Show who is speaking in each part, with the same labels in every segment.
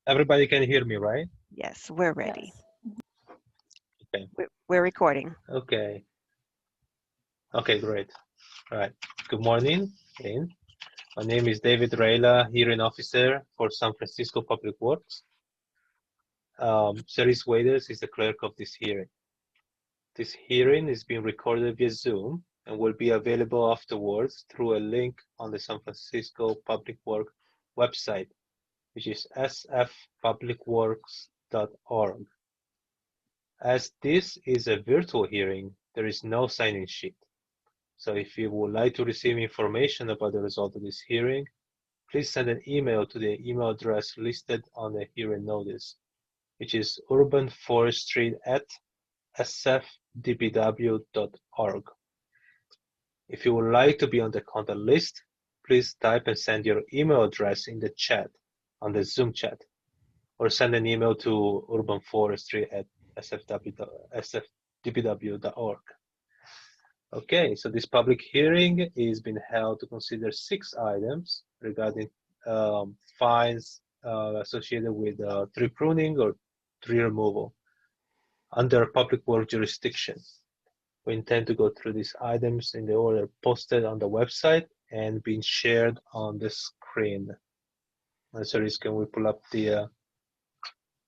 Speaker 1: Everybody can hear me, right?
Speaker 2: Yes, we're ready.
Speaker 3: Yes.
Speaker 1: Okay.
Speaker 2: We're recording.
Speaker 1: Okay. Okay, great. All right. Good morning, again. My name is David Rayla, hearing officer for San Francisco Public Works. Cerise Waders is the clerk of this hearing. This hearing is being recorded via Zoom and will be available afterwards through a link on the San Francisco Public Works website, which is sfpublicworks.org. As this is a virtual hearing, there is no sign-in sheet. So if you would like to receive information about the result of this hearing, please send an email to the email address listed on the hearing notice, which is urbanforestry@sfdpw.org. If you would like to be on the contact list, please type and send your email address in the chat on the Zoom chat, or send an email to urbanforestry@sfdpw.org. Okay, so this public hearing is being held to consider 6 items regarding fines associated with tree pruning or tree removal under public work jurisdiction. We intend to go through these items in the order posted on the website and being shared on the screen. Sorry, can we pull up the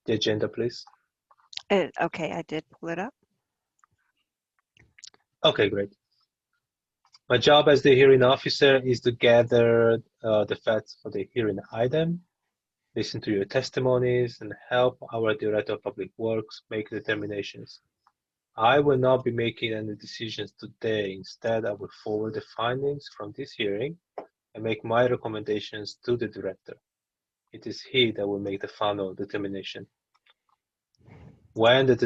Speaker 1: agenda, please?
Speaker 2: Okay, I did pull it up.
Speaker 1: Okay, great. My job as the hearing officer is to gather the facts for the hearing item, listen to your testimonies, and help our Director of Public Works make determinations. I will not be making any decisions today. Instead, I will forward the findings from this hearing and make my recommendations to the Director. It is he that will make the final determination. When the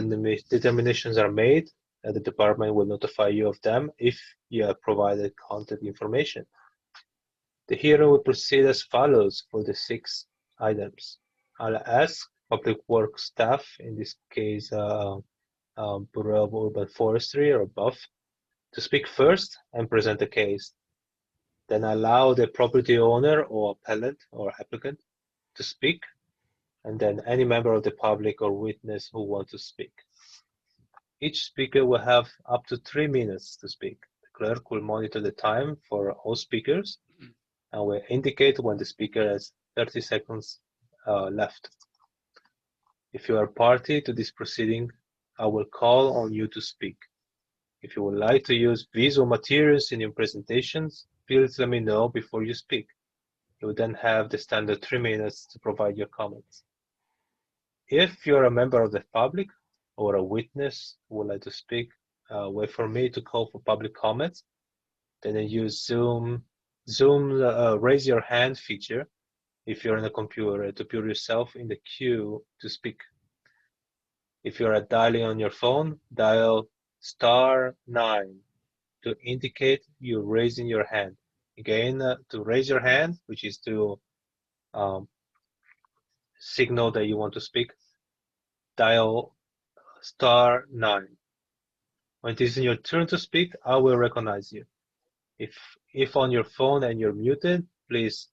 Speaker 1: determinations are made, the department will notify you of them if you have provided contact information. The hearing will proceed as follows for the 6 items. I'll ask Public Works staff, in this case Bureau of Urban Forestry or above, to speak first and present the case. Then allow the property owner or appellant or applicant to speak, and then any member of the public or witness who wants to speak. Each speaker will have up to 3 minutes to speak. The clerk will monitor the time for all speakers and will indicate when the speaker has 30 seconds left. If you are party to this proceeding, I will call on you to speak. If you would like to use visual materials in your presentations, please let me know before you speak. You will then have the standard 3 minutes to provide your comments. If you're a member of the public or a witness who would like to speak, wait for me to call for public comments. Then use Zoom raise your hand feature if you're on a computer to put yourself in the queue to speak. If you are dialing on your phone, dial *9 to indicate you're raising your hand. Again, to raise your hand, which is to signal that you want to speak, dial *9. When it is your turn to speak, I will recognize you. If on your phone and you're muted, please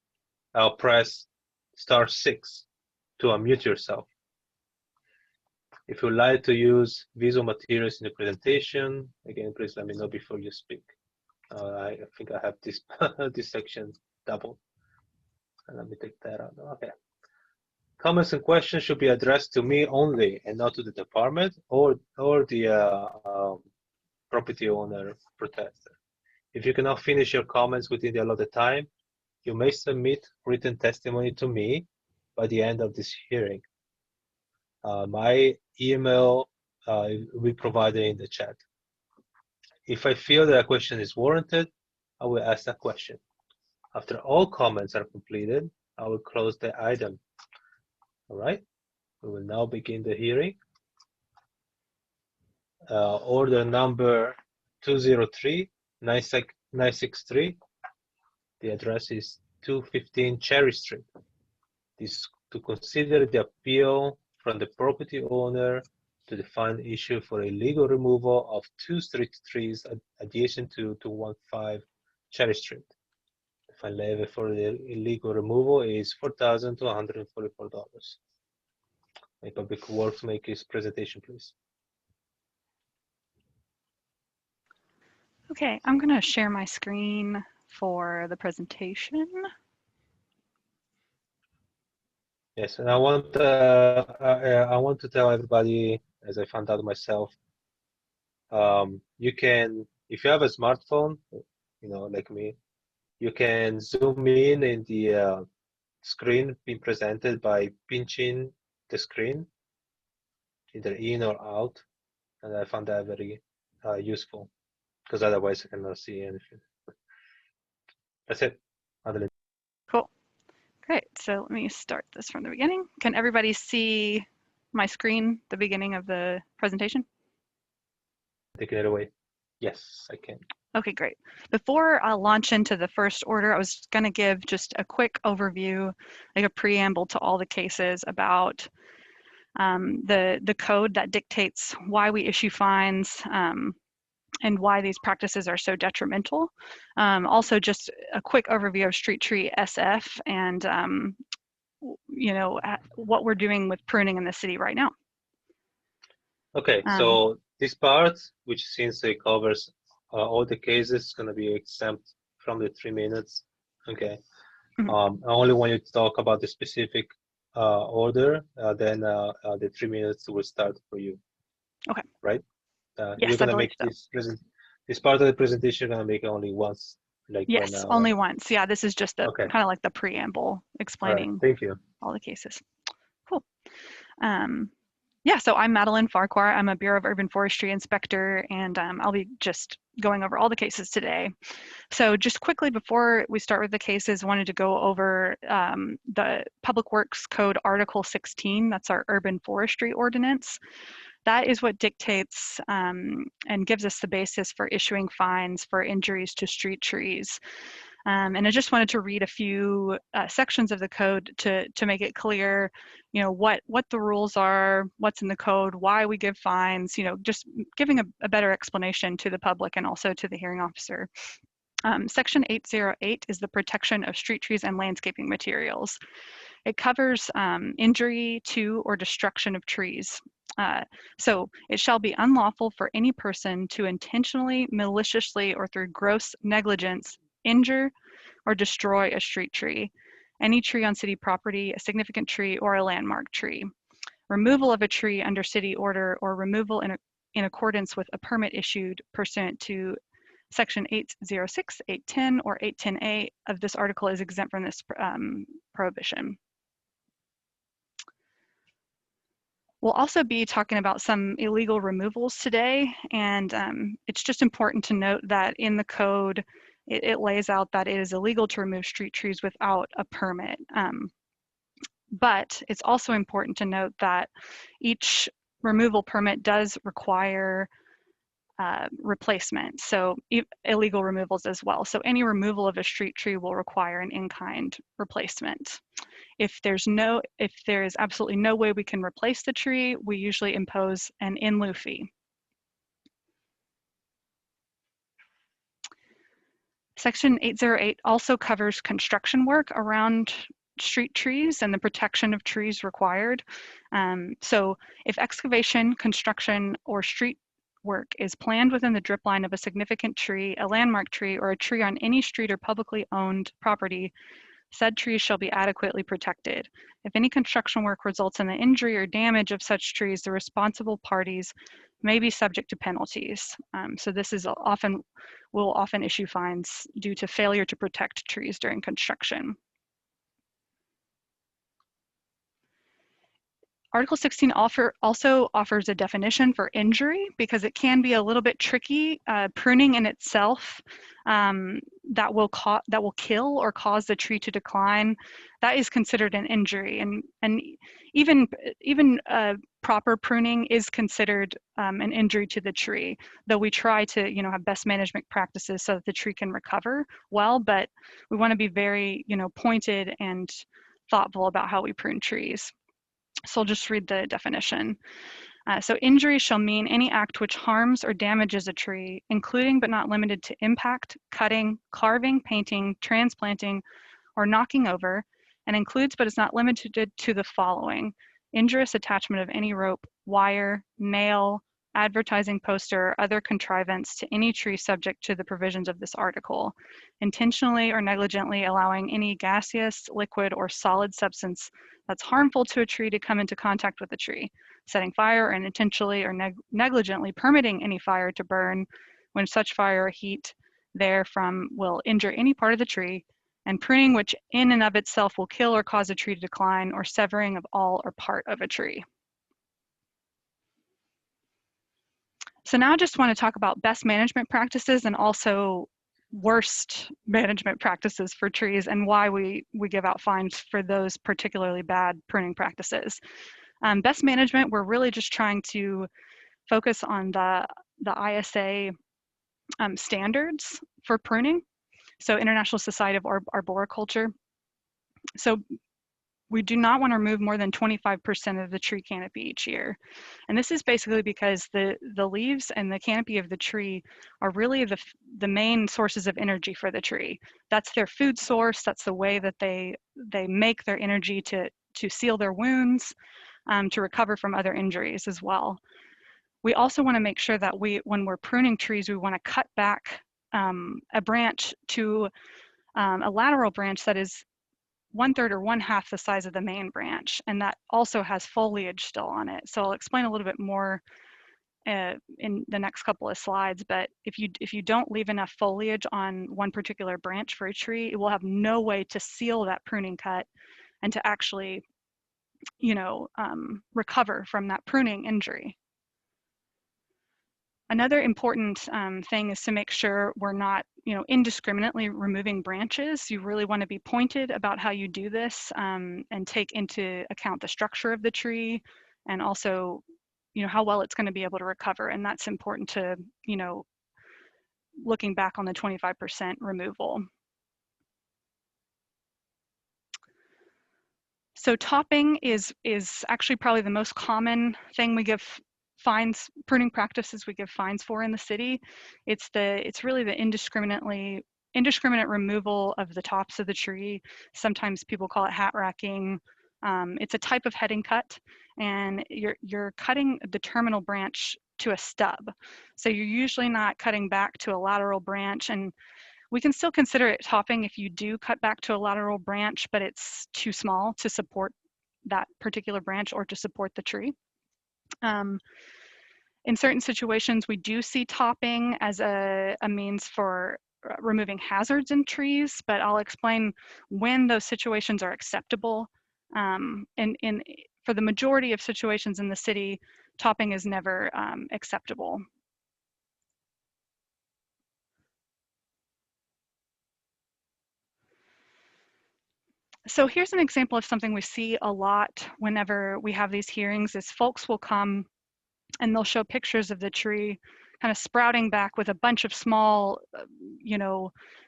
Speaker 1: press *6 to unmute yourself. If you'd like to use visual materials in the presentation, again, please let me know before you speak. I think I have this this section doubled. And let me take that out. Okay. Comments and questions should be addressed to me only and not to the department or the property owner protester. If you cannot finish your comments within the allotted time, you may submit written testimony to me by the end of this hearing. My email will be provided in the chat. If I feel that a question is warranted, I will ask that question. After all comments are completed, I will close the item. All right, we will now begin the hearing. Order number 203-963. The address is 215 Cherry Street. This to consider the appeal from the property owner to the fine issue for illegal removal of 2 street trees adjacent to 215 Cherry Street. The fine levy for the illegal removal is $4,244. A public works maker's presentation, please.
Speaker 3: Okay, I'm going to share my screen for the presentation.
Speaker 1: Yes, and I want to tell everybody, as I found out myself, you can, if you have a smartphone, like me, you can zoom in the screen being presented by pinching the screen, either in or out, and I found that very useful because otherwise I cannot see anything. That's it, Madeline.
Speaker 3: Cool. Great. So let me start this from the beginning. Can everybody see my screen, the beginning of the presentation?
Speaker 1: Taking it away. Yes, I can.
Speaker 3: Okay, great. Before I launch into the first order, I was going to give just a quick overview, like a preamble to all the cases about the code that dictates why we issue fines and why these practices are so detrimental. Also, just a quick overview of street tree SF and what we're doing with pruning in the city right now.
Speaker 1: Okay, so this part, which since it covers all the cases, is going to be exempt from the 3 minutes. Okay. I only want you to talk about the specific order, then the 3 minutes will start for you.
Speaker 3: Okay.
Speaker 1: Right?
Speaker 3: Yes,
Speaker 1: you're going to make
Speaker 3: so.
Speaker 1: this part of the presentation, you're going to make it only once. Like
Speaker 3: yes,
Speaker 1: when,
Speaker 3: only once. Yeah, this is just
Speaker 1: okay.
Speaker 3: kind of like the preamble explaining
Speaker 1: All right, thank you.
Speaker 3: all the cases. Cool. Yeah, so I'm Madeline Farquhar. I'm a Bureau of Urban Forestry inspector, and I'll be just going over all the cases today. So just quickly before we start with the cases, I wanted to go over the Public Works Code Article 16. That's our urban forestry ordinance. That is what dictates and gives us the basis for issuing fines for injuries to street trees. And I just wanted to read a few sections of the code to make it clear, what the rules are, what's in the code, why we give fines, just giving a better explanation to the public and also to the hearing officer. Section 808 is the protection of street trees and landscaping materials. It covers injury to or destruction of trees. So it shall be unlawful for any person to intentionally, maliciously, or through gross negligence injure or destroy a street tree, any tree on city property, a significant tree, or a landmark tree. Removal of a tree under city order or removal in accordance with a permit issued pursuant to Section 806, 810, or 810A of this article is exempt from this prohibition. We'll also be talking about some illegal removals today, and it's just important to note that in the code, it lays out that it is illegal to remove street trees without a permit. But it's also important to note that each removal permit does require replacement, so illegal removals as well. So any removal of a street tree will require an in-kind replacement. If there is absolutely no way we can replace the tree, we usually impose an in lieu fee. Section 808 also covers construction work around street trees and the protection of trees required. So if excavation, construction, or street work is planned within the drip line of a significant tree, a landmark tree, or a tree on any street or publicly owned property, said trees shall be adequately protected. If any construction work results in the injury or damage of such trees, the responsible parties may be subject to penalties. So this is will often issue fines due to failure to protect trees during construction. Article 16 also offers a definition for injury because it can be a little bit tricky. Pruning in itself that will kill or cause the tree to decline, that is considered an injury, and even proper pruning is considered an injury to the tree. Though we try to have best management practices so that the tree can recover well, but we want to be very pointed and thoughtful about how we prune trees. So I'll just read the definition. So injury shall mean any act which harms or damages a tree, including but not limited to impact, cutting, carving, painting, transplanting, or knocking over, and includes but is not limited to the following: injurious attachment of any rope, wire, nail, advertising poster, or other contrivance to any tree subject to the provisions of this article, intentionally or negligently allowing any gaseous, liquid, or solid substance that's harmful to a tree to come into contact with the tree, setting fire, and intentionally or negligently permitting any fire to burn when such fire or heat therefrom will injure any part of the tree, and pruning which in and of itself will kill or cause a tree to decline, or severing of all or part of a tree. So now I just want to talk about best management practices and also worst management practices for trees and why we give out fines for those particularly bad pruning practices. Best management, we're really just trying to focus on the ISA standards for pruning. So International Society of Arboriculture. So we do not want to remove more than 25% of the tree canopy each year. And this is basically because the leaves and the canopy of the tree are really the main sources of energy for the tree. That's their food source. That's the way that they make their energy to seal their wounds, to recover from other injuries as well. We also want to make sure that when we're pruning trees, we want to cut back a branch to a lateral branch that is 1/3 or 1/2 the size of the main branch, and that also has foliage still on it. So I'll explain a little bit more in the next couple of slides, but if you don't leave enough foliage on one particular branch for a tree, it will have no way to seal that pruning cut and to actually, recover from that pruning injury. Another important thing is to make sure we're not, indiscriminately removing branches. You really want to be pointed about how you do this, and take into account the structure of the tree and also, how well it's going to be able to recover. And that's important to, looking back on the 25% removal. So topping is actually probably the most common thing we give fines, pruning practices we give fines for in the city. It's really the indiscriminate removal of the tops of the tree. Sometimes people call it hat racking. It's a type of heading cut, and you're cutting the terminal branch to a stub. So you're usually not cutting back to a lateral branch, and we can still consider it topping if you do cut back to a lateral branch, but it's too small to support that particular branch or to support the tree. In certain situations, we do see topping as a means for removing hazards in trees, but I'll explain when those situations are acceptable. And for the majority of situations in the city, topping is never acceptable. So here's an example of something we see a lot whenever we have these hearings is folks will come and they'll show pictures of the tree kind of sprouting back with a bunch of small,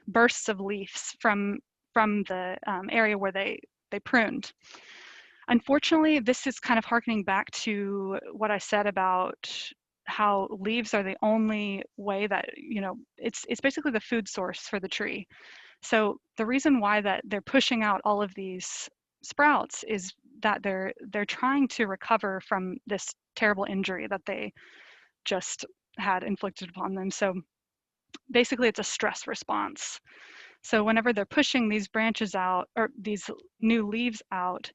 Speaker 3: bursts of leaves from the area where they pruned. Unfortunately, this is kind of harkening back to what I said about how leaves are the only way that, it's basically the food source for the tree. So the reason why that they're pushing out all of these sprouts is that they're trying to recover from this terrible injury that they just had inflicted upon them. So basically it's a stress response. So whenever they're pushing these branches out or these new leaves out,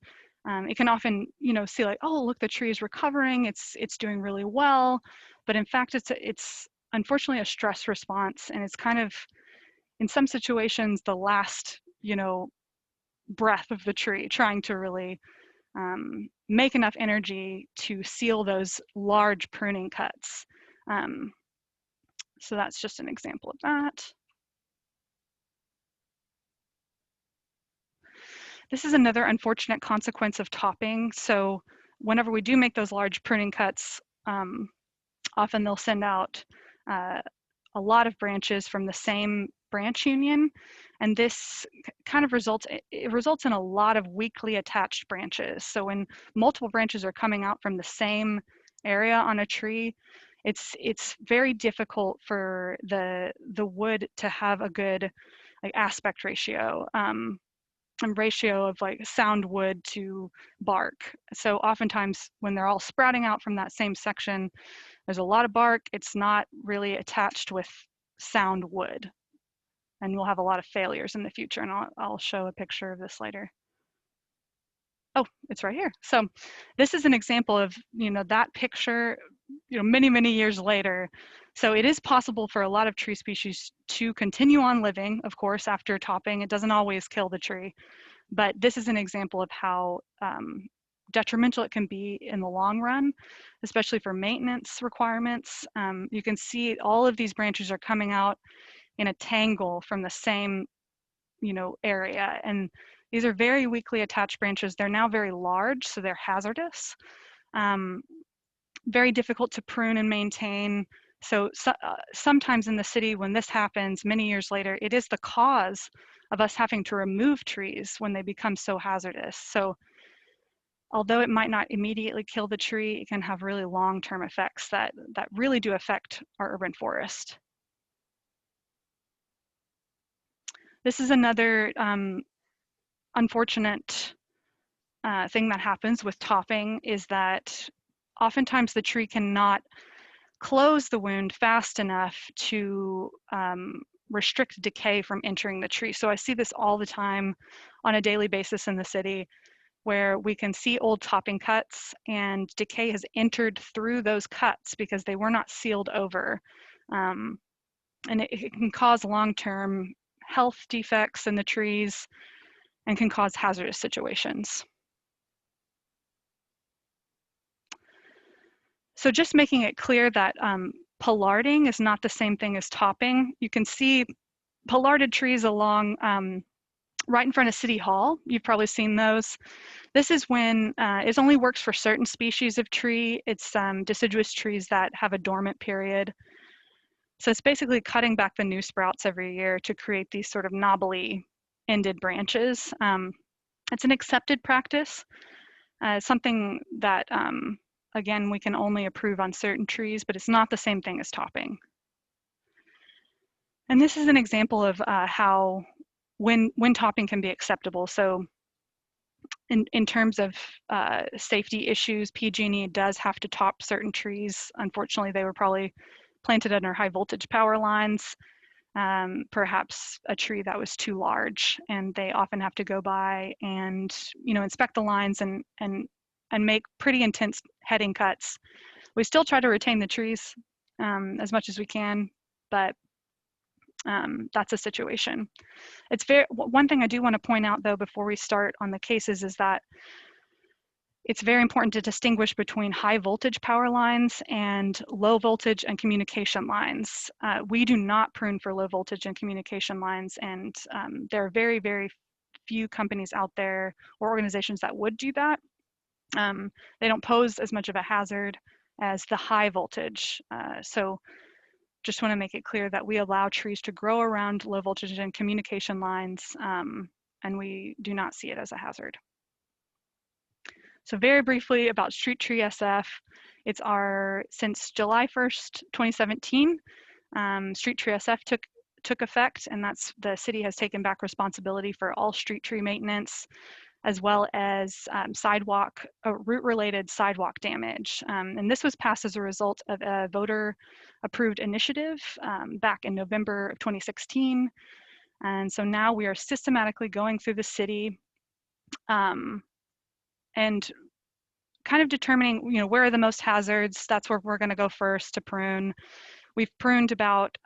Speaker 3: it can often, see like, oh, look, the tree is recovering. It's doing really well. But in fact, it's unfortunately a stress response, and it's kind of, in some situations, the last, breath of the tree, trying to really make enough energy to seal those large pruning cuts. So that's just an example of that. This is another unfortunate consequence of topping. So whenever we do make those large pruning cuts, often they'll send out a lot of branches from the same branch union, and this kind of results in a lot of weakly attached branches. So when multiple branches are coming out from the same area on a tree, it's very difficult for the wood to have a good aspect ratio. ratio of like sound wood to bark. So oftentimes when they're all sprouting out from that same section, there's a lot of bark. It's not really attached with sound wood, and we'll have a lot of failures in the future. And I'll show a picture of this later. Oh, it's right here. So this is an example of, that picture, many, many years later. So it is possible for a lot of tree species to continue on living, of course, after topping. It doesn't always kill the tree, but this is an example of how detrimental it can be in the long run, especially for maintenance requirements. You can see all of these branches are coming out in a tangle from the same, area. And these are very weakly attached branches. They're now very large, so they're hazardous. Very difficult to prune and maintain. So sometimes in the city, when this happens many years later, it is the cause of us having to remove trees when they become so hazardous. So although it might not immediately kill the tree, it can have really long-term effects that really do affect our urban forest. This is another unfortunate thing that happens with topping, is that oftentimes the tree cannot close the wound fast enough to restrict decay from entering the tree. So I see this all the time on a daily basis in the city, where we can see old topping cuts and decay has entered through those cuts because they were not sealed over. And it can cause long-term health defects in the trees and can cause hazardous situations. So just making it clear that pollarding is not the same thing as topping. You can see pollarded trees along right in front of City Hall. You've probably seen those. This is when it only works for certain species of tree. It's deciduous trees that have a dormant period. So it's basically cutting back the new sprouts every year to create these sort of knobbly ended branches. It's an accepted practice, something that, again, we can only approve on certain trees, but it's not the same thing as topping. And this is an example of how when topping can be acceptable. So in terms of safety issues, PG&E does have to top certain trees. Unfortunately, they were probably planted under high voltage power lines, perhaps a tree that was too large, and they often have to go by and inspect the lines and make pretty intense heading cuts. We still try to retain the trees as much as we can, but that's a situation. One thing I do want to point out though before we start on the cases is that it's very important to distinguish between high voltage power lines and low voltage and communication lines. We do not prune for low voltage and communication lines, and there are very, very few companies out there or organizations that would do that. They don't pose as much of a hazard as the high voltage. So just want to make it clear that we allow trees to grow around low voltage and communication lines, and we do not see it as a hazard. So very briefly about Street Tree SF, it's since July 1st, 2017, Street Tree SF took effect, and the city has taken back responsibility for all street tree maintenance, as well as root-related sidewalk damage. And this was passed as a result of a voter-approved initiative back in November of 2016. And so now we are systematically going through the city and kind of determining, where are the most hazards. That's where we're going to go first to prune. We've pruned about,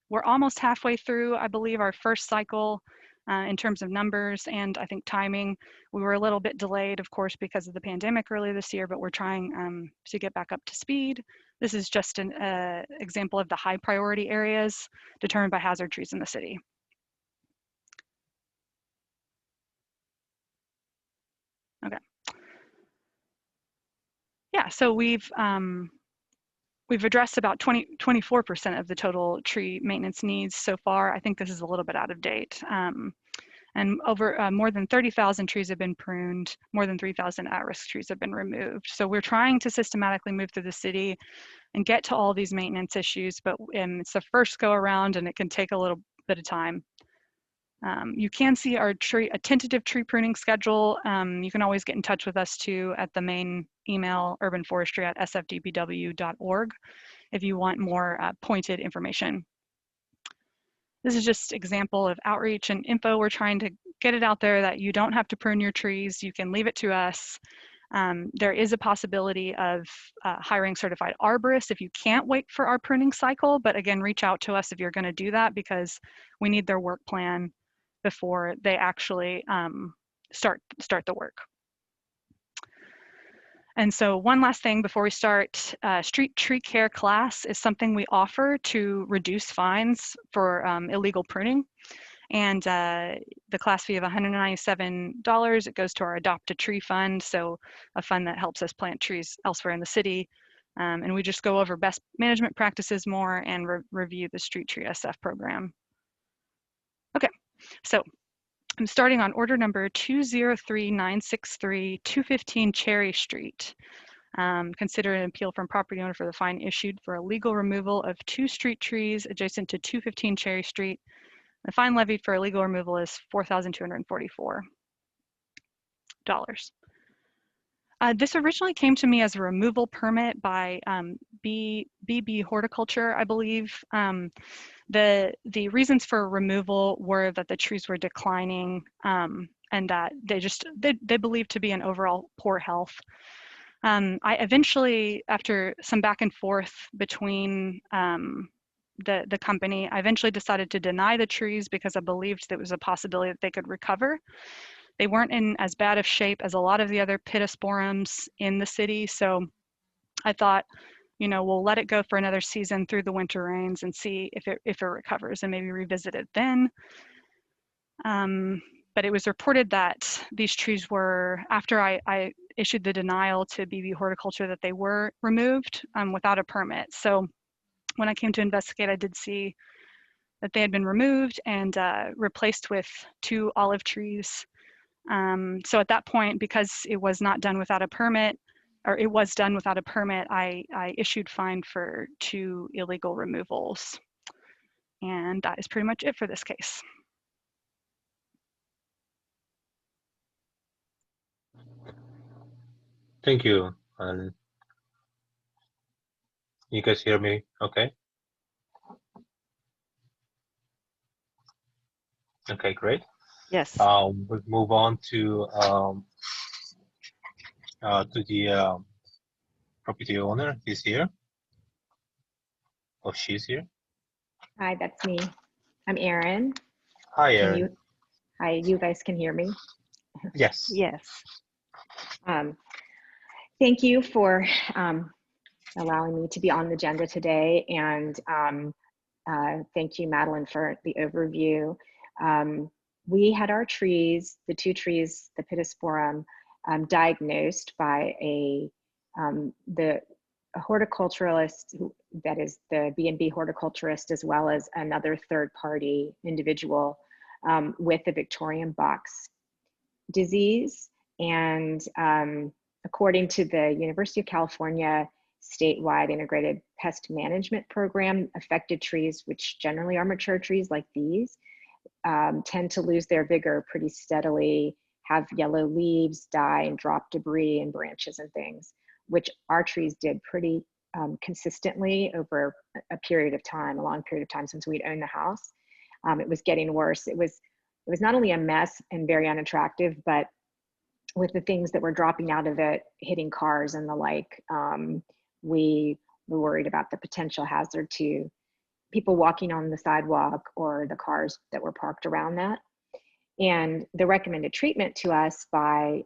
Speaker 3: we're almost halfway through, I believe, our first cycle in terms of numbers and I think timing. We were a little bit delayed, of course, because of the pandemic earlier this year, but we're trying to get back up to speed. This is just an example of the high priority areas determined by hazard trees in the city. Okay. Yeah, so we've addressed about 24% of the total tree maintenance needs so far. I think this is a little bit out of date. And over more than 30,000 trees have been pruned, more than 3,000 at-risk trees have been removed. So we're trying to systematically move through the city and get to all these maintenance issues, but it's the first go around and it can take a little bit of time. You can see our a tentative tree pruning schedule. You can always get in touch with us too at the main email, urbanforestry@sfdpw.org, if you want more pointed information. This is just example of outreach and info. We're trying to get it out there that you don't have to prune your trees. You can leave it to us. There is a possibility of hiring certified arborists if you can't wait for our pruning cycle, but again, reach out to us if you're going to do that, because we need their work plan before they actually start the work. And so one last thing before we start, street tree care class is something we offer to reduce fines for illegal pruning. And the class fee of $197, it goes to our Adopt a Tree fund, so a fund that helps us plant trees elsewhere in the city. And we just go over best management practices more and review the Street Tree SF program. Okay, so I'm starting on order number 203963, 215 Cherry Street. Consider an appeal from property owner for the fine issued for illegal removal of 2 street trees adjacent to 215 Cherry Street. The fine levied for illegal removal is $4,244. This originally came to me as a removal permit by BB Horticulture, I believe. The reasons for removal were that the trees were declining and that they believed to be in overall poor health. I eventually, after some back and forth between the company, I eventually decided to deny the trees because I believed there was a possibility that they could recover. They weren't in as bad of shape as a lot of the other pittosporums in the city, so I thought, you know, we'll let it go for another season through the winter rains and see if it recovers and maybe revisit it then. But it was reported that these trees were, after I issued the denial to BB Horticulture, that they were removed without a permit. So when I came to investigate, I did see that they had been removed and replaced with 2 olive trees. So at that point, because it was not done without a permit, or it was done without a permit, I issued fine for 2 illegal removals. And that is pretty much it for this case.
Speaker 1: Thank you. You guys hear me okay? Okay, great.
Speaker 2: Yes.
Speaker 1: We'll move on to the property owner. He's here. Oh, she's here.
Speaker 4: Hi, that's me. I'm Erin.
Speaker 1: Hi,
Speaker 4: Can
Speaker 1: Erin.
Speaker 4: you? Hi, you guys can hear me.
Speaker 1: Yes.
Speaker 2: Yes.
Speaker 4: Thank you for allowing me to be on the agenda today, and thank you, Madeline, for the overview. We had our trees, the 2 trees, the pittosporum, diagnosed by a horticulturalist, that is the B&B horticulturist, as well as another third-party individual with the Victorian box disease. And according to the University of California statewide integrated pest management program, affected trees, which generally are mature trees like these, tend to lose their vigor pretty steadily, have yellow leaves, die, and drop debris and branches and things, which our trees did pretty consistently over a period of time, a long period of time since we'd owned the house. It was getting worse. It was not only a mess and very unattractive, but with the things that were dropping out of it, hitting cars and the like, we were worried about the potential hazard to people walking on the sidewalk or the cars that were parked around that. And the recommended treatment to us by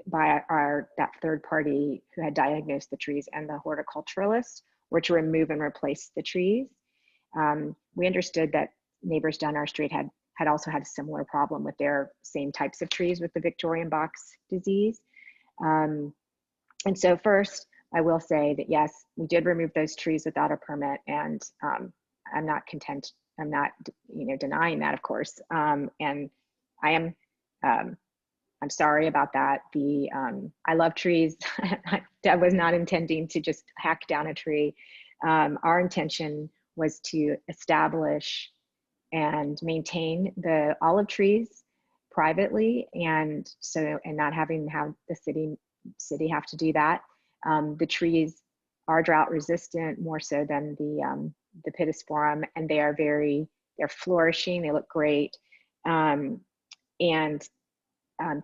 Speaker 4: that third party who had diagnosed the trees and the horticulturalist were to remove and replace the trees. We understood that neighbors down our street had also had a similar problem with their same types of trees with the Victorian box disease. And so first, I will say that yes, we did remove those trees without a permit, and I'm not denying that, of course. And I am, I'm sorry about that. I love trees. I was not intending to just hack down a tree. Our intention was to establish and maintain the olive trees privately, and not having the city have to do that. The trees are drought resistant more so than the pittosporum, and they're flourishing. They look great. And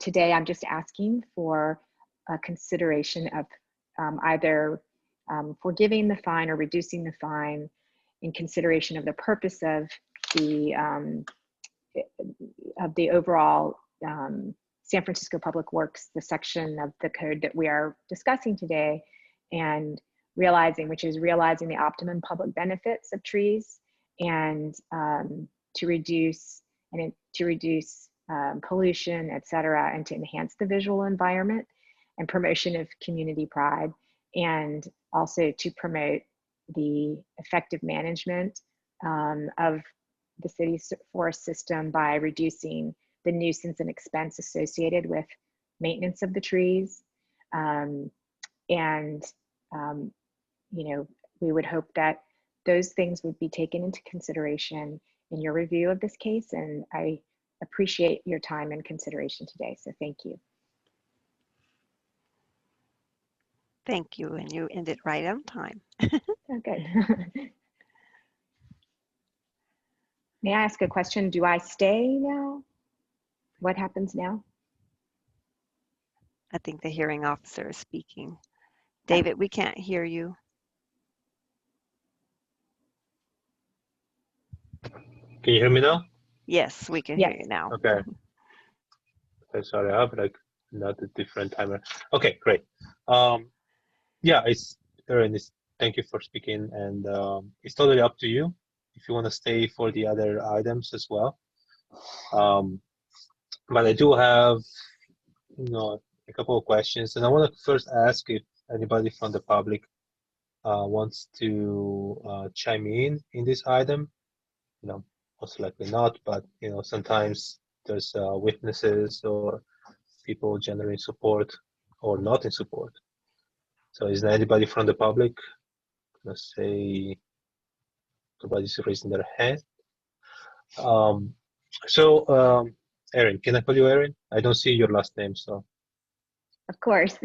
Speaker 4: today I'm just asking for a consideration of either forgiving the fine or reducing the fine in consideration of the purpose of the overall San Francisco Public Works, the section of the code that we are discussing today, and realizing the optimum public benefits of trees, and to reduce pollution, et cetera, and to enhance the visual environment and promotion of community pride, and also to promote the effective management of the city's forest system by reducing the nuisance and expense associated with maintenance of the trees. We would hope that those things would be taken into consideration in your review of this case, and I appreciate your time and consideration today, so thank you.
Speaker 2: Thank you, and you ended right on time.
Speaker 4: Oh, good. May I ask a question? Do I stay now? What happens now?
Speaker 2: I think the hearing officer is speaking. David, we can't hear you.
Speaker 1: Can you hear me now?
Speaker 2: Yes, we can
Speaker 4: Yes.
Speaker 2: hear you now.
Speaker 1: Okay. Okay, sorry, I have like not a different timer. Okay, great. Yeah, Erin, thank you for speaking, and it's totally up to you if you want to stay for the other items as well. But I do have, a couple of questions, and I want to first ask if anybody from the public wants to chime in this item. Most likely not, but sometimes there's witnesses or people generally support or not in support. So is there anybody from the public? Let's say nobody's raising their hand. Erin, can I call you Erin? I don't see your last name, so.
Speaker 4: Of course.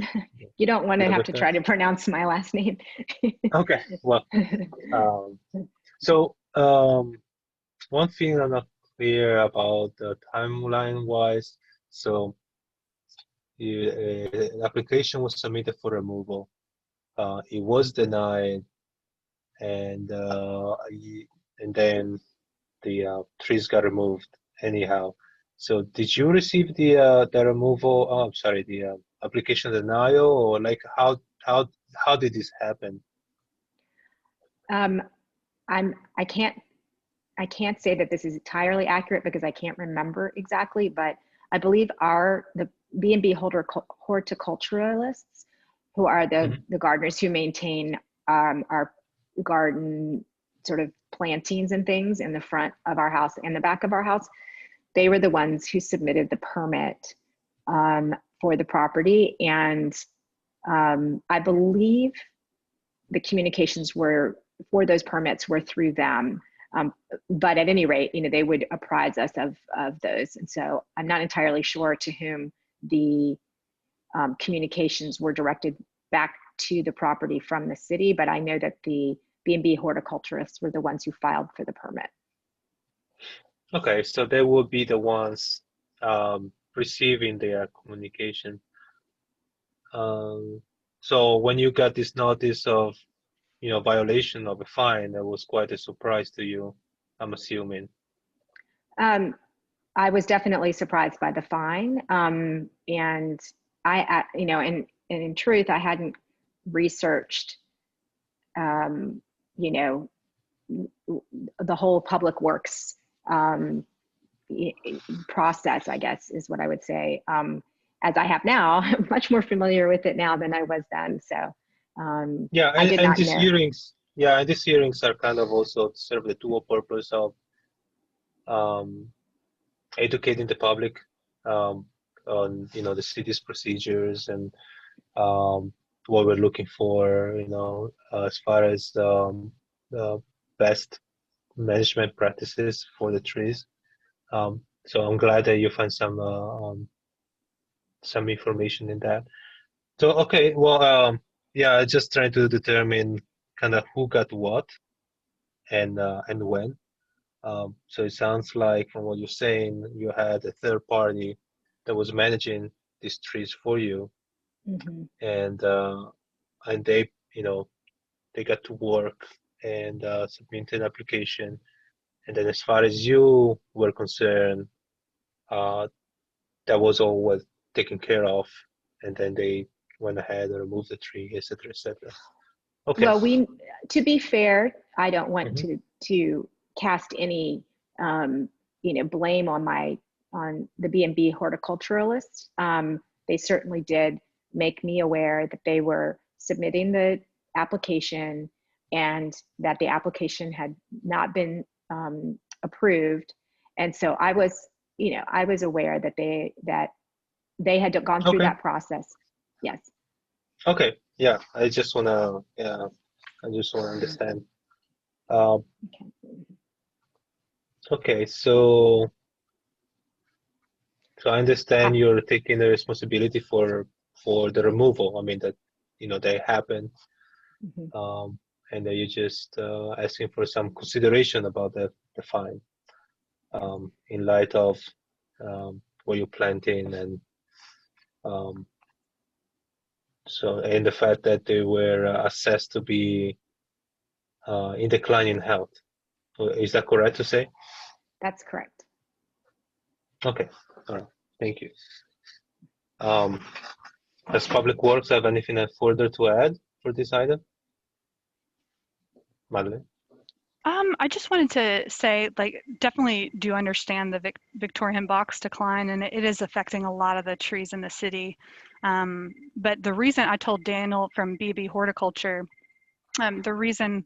Speaker 4: You don't want to have to try to pronounce my last name.
Speaker 1: Okay, well, one thing I'm not clear about the timeline-wise. So the application was submitted for removal. It was denied, and then the trees got removed anyhow. So did you receive the removal? Oh, I'm sorry, the application denial, or like how did this happen?
Speaker 4: I can't say that this is entirely accurate because I can't remember exactly, but I believe the B&B horticulturalists, who are the gardeners who maintain our garden sort of plantings and things in the front of our house and the back of our house, they were the ones who submitted the permit for the property. And I believe the communications for those permits were through them. But at any rate, they would apprise us of those. And so I'm not entirely sure to whom the communications were directed back to the property from the city, but I know that the B&B horticulturists were the ones who filed for the permit.
Speaker 1: Okay, so they will be the ones receiving their communication. So when you got this notice of violation of a fine, that was quite a surprise to you, I'm assuming.
Speaker 4: I was definitely surprised by the fine, and I, and in truth, I hadn't researched, the whole public works process, I guess, is what I would say. As I have now, I'm much more familiar with it now than I was then. So
Speaker 1: yeah,
Speaker 4: I did not
Speaker 1: these
Speaker 4: know.
Speaker 1: hearings, and these hearings are kind of also serve the dual purpose of educating the public on the city's procedures and what we're looking for, as far as the best management practices for the trees. So I'm glad that you find some information in that. So okay, well, yeah, just trying to determine kind of who got what and when. So it sounds like from what you're saying, you had a third party that was managing these trees for you,
Speaker 4: Mm-hmm.
Speaker 1: and they, they got to work and submit an application. And then as far as you were concerned, uh, that was all was taken care of, and then they went ahead and removed the tree, etc., etc. Okay.
Speaker 4: Well, to be fair, I don't want
Speaker 1: Hmm.
Speaker 4: to cast any, blame on the B&B horticulturalist. They certainly did make me aware that they were submitting the application and that the application had not been approved. And so I was aware that they had gone through
Speaker 1: Okay.
Speaker 4: that process. Yes.
Speaker 1: Okay. Yeah. I just wanna understand. Um,
Speaker 4: Okay.
Speaker 1: okay. So I understand
Speaker 4: I-
Speaker 1: you're taking the responsibility for the removal. I mean that, they happen,
Speaker 4: mhm.
Speaker 1: um, and that you're just asking for some consideration about the fine, in light of what you're planting um, and the fact that they were assessed to be in declining health. Is that correct to say?
Speaker 4: That's correct.
Speaker 1: Okay. All right. Thank you. Um, does Public Works have anything further to add for this item, Madeline?
Speaker 3: I just wanted to say, like, definitely do understand the Victorian box decline, and it is affecting a lot of the trees in the city. But the reason I told Daniel from BB Horticulture, the reason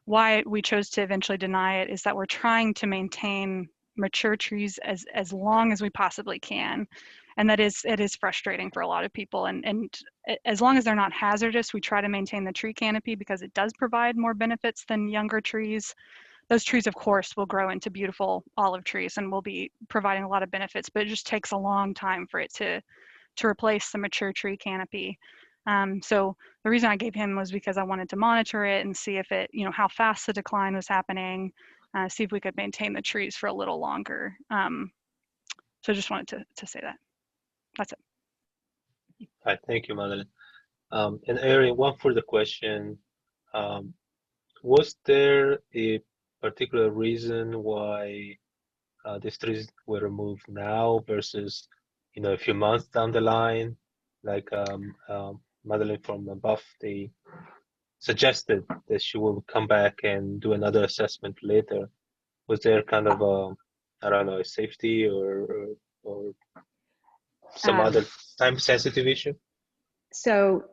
Speaker 3: why we chose to eventually deny it is that we're trying to maintain mature trees as long as we possibly can, and it is frustrating for a lot of people. And as long as they're not hazardous, we try to maintain the tree canopy because it does provide more benefits than younger trees. Those trees, of course, will grow into beautiful olive trees and will be providing a lot of benefits, but it just takes a long time for it to replace the mature tree canopy. So the reason I gave him was because I wanted to monitor it and see if it, how fast the decline was happening, see if we could maintain the trees for a little longer. So I just wanted to say that. That's it.
Speaker 1: All right. Thank you, Madeline. And Erin, one further question. Um, was there a particular reason why these trees were removed now versus, a few months down the line? Like Madeline from above, they suggested that she will come back and do another assessment later. Was there kind of I don't know, a safety or some
Speaker 4: Um,
Speaker 1: other time-sensitive issue?
Speaker 4: so,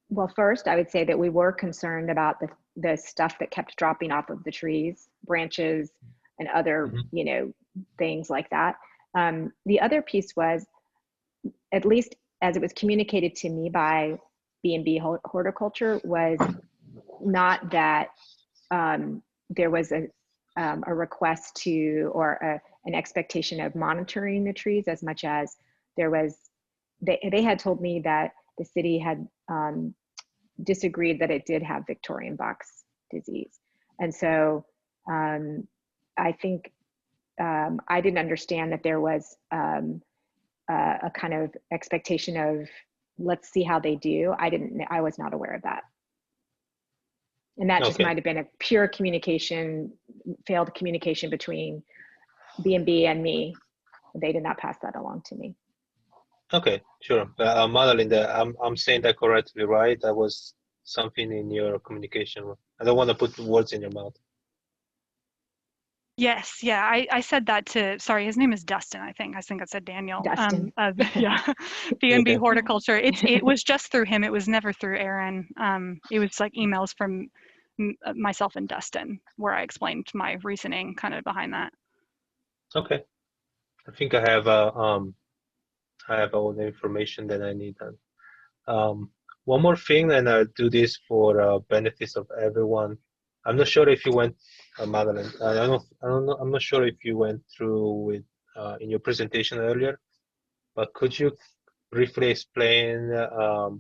Speaker 4: well, first, I would say that we were concerned about the stuff that kept dropping off of the trees, branches, and other,
Speaker 1: Hmm.
Speaker 4: things like that. The other piece was, at least as it was communicated to me by B&B Horticulture, was not that there was a request to or an expectation of monitoring the trees as much as there was. They had told me that the city had disagreed that it did have Victorian box disease, and so I think I didn't understand that there was a kind of expectation of let's see how they do. I was not aware of that. And that just
Speaker 1: Okay.
Speaker 4: might have been a pure failed communication between B&B and me. They did not pass that along to me.
Speaker 1: Okay, sure. Madeline, I'm saying that correctly, right? That was something in your communication. I don't want to put words in your mouth.
Speaker 3: Yes, yeah, I said that to, sorry, his name is Dustin, I think. I think I said Daniel.
Speaker 4: Dustin.
Speaker 3: Yeah, B&B
Speaker 1: Okay.
Speaker 3: Horticulture. It was just through him. It was never through Aaron. It was like emails from myself and Dustin where I explained my reasoning kind of behind that.
Speaker 1: Okay. I think I have all the information that I need then. One more thing, and I'll do this for benefits of everyone. I'm not sure if you went, Madeline. I don't know. I'm not sure if you went through with in your presentation earlier, but could you briefly explain how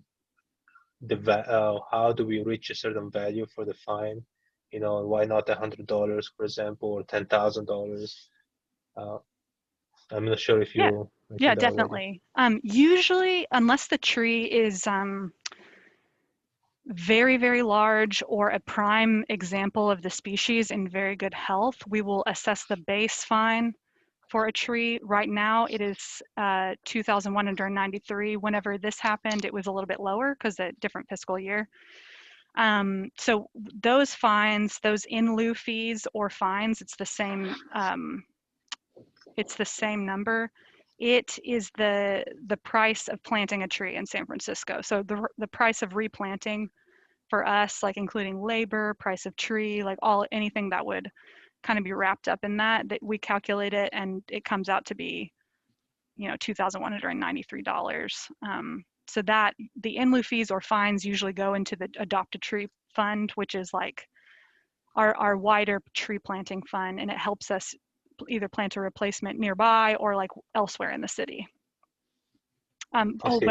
Speaker 1: do we reach a certain value for the fine? You know, why not $100, for example, or $10,000? I'm not sure if
Speaker 3: Yeah,
Speaker 1: you
Speaker 3: yeah,
Speaker 1: mentioned that already.
Speaker 3: definitely. Usually, unless the tree is very, very large or a prime example of the species in very good health, we will assess the base fine for a tree. Right now, it is 2,193. Whenever this happened, it was a little bit lower because a different fiscal year. So those fines, those in lieu fees or fines, it's the same. It's the same number. It is the price of planting a tree in San Francisco. So the price of replanting for us, like including labor, price of tree, like anything that would kind of be wrapped up in that we calculate it, and it comes out to be, you know, $2,193. So that the in lieu fees or fines usually go into the Adopt a Tree fund, which is like our wider tree planting fund, and it helps us either plant a replacement nearby or like elsewhere in the city.
Speaker 1: I see.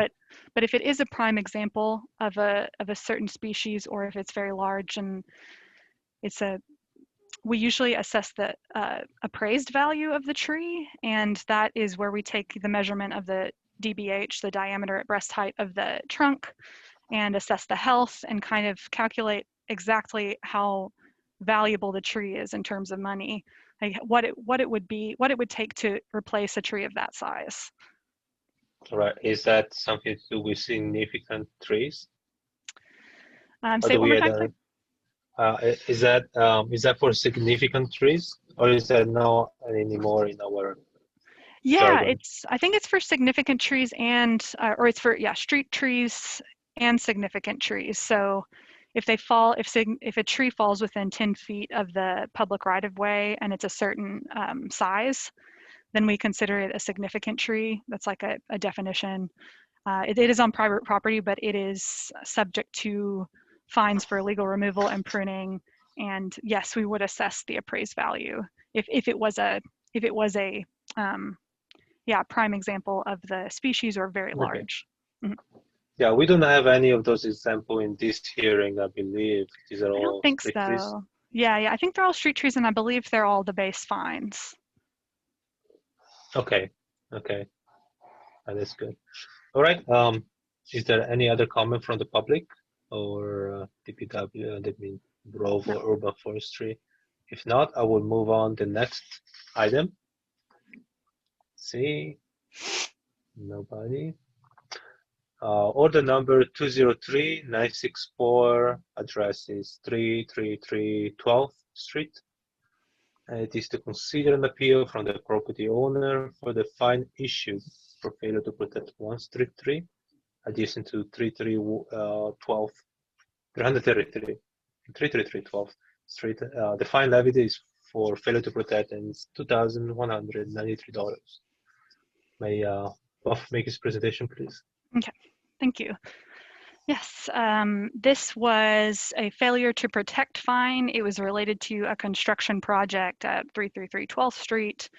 Speaker 3: But if it is a prime example of a certain species, or if it's very large and we usually assess the appraised value of the tree, and that is where we take the measurement of the DBH, the diameter at breast height of the trunk, and assess the health and kind of calculate exactly how valuable the tree is in terms of money, like what it would take to replace a tree of that size.
Speaker 1: All right. Is that something to do with significant trees? Or
Speaker 3: Say
Speaker 1: do
Speaker 3: it one
Speaker 1: we
Speaker 3: more time, please.
Speaker 1: is that for significant trees, or is that not anymore in our
Speaker 3: Yeah,
Speaker 1: jargon?
Speaker 3: I think it's for significant trees and, or it's for, yeah, street trees and significant trees. So if if a tree falls within 10 feet of the public right of way and it's a certain size, then we consider it a significant tree. That's like a definition. It is on private property, but it is subject to fines for illegal removal and pruning. And yes, we would assess the appraised value if it was a yeah, prime example of the species or very
Speaker 1: Okay.
Speaker 3: large. Mhm.
Speaker 1: Yeah, we don't have any of those examples in this hearing, I believe. These are
Speaker 3: I don't
Speaker 1: all
Speaker 3: think
Speaker 1: street trees.
Speaker 3: so. Yeah, I think they're all street trees, and I believe they're all the base fines.
Speaker 1: Okay. Okay. That is good. All right. Is there any other comment from the public or DPW, that means Grove
Speaker 3: No.
Speaker 1: or Urban Forestry? If not, I will move on the next item. See, nobody. Order number 203-964, address is 333 12th Street. It is to consider an appeal from the property owner for the fine issued for failure to protect 1 Street tree adjacent to 333 12th Street. The fine levied is for failure to protect, and it's $2,193. May Buff make his presentation, please?
Speaker 3: Okay, thank you. Yes, this was a failure to protect fine. It was related to a construction project at 333 12th Street.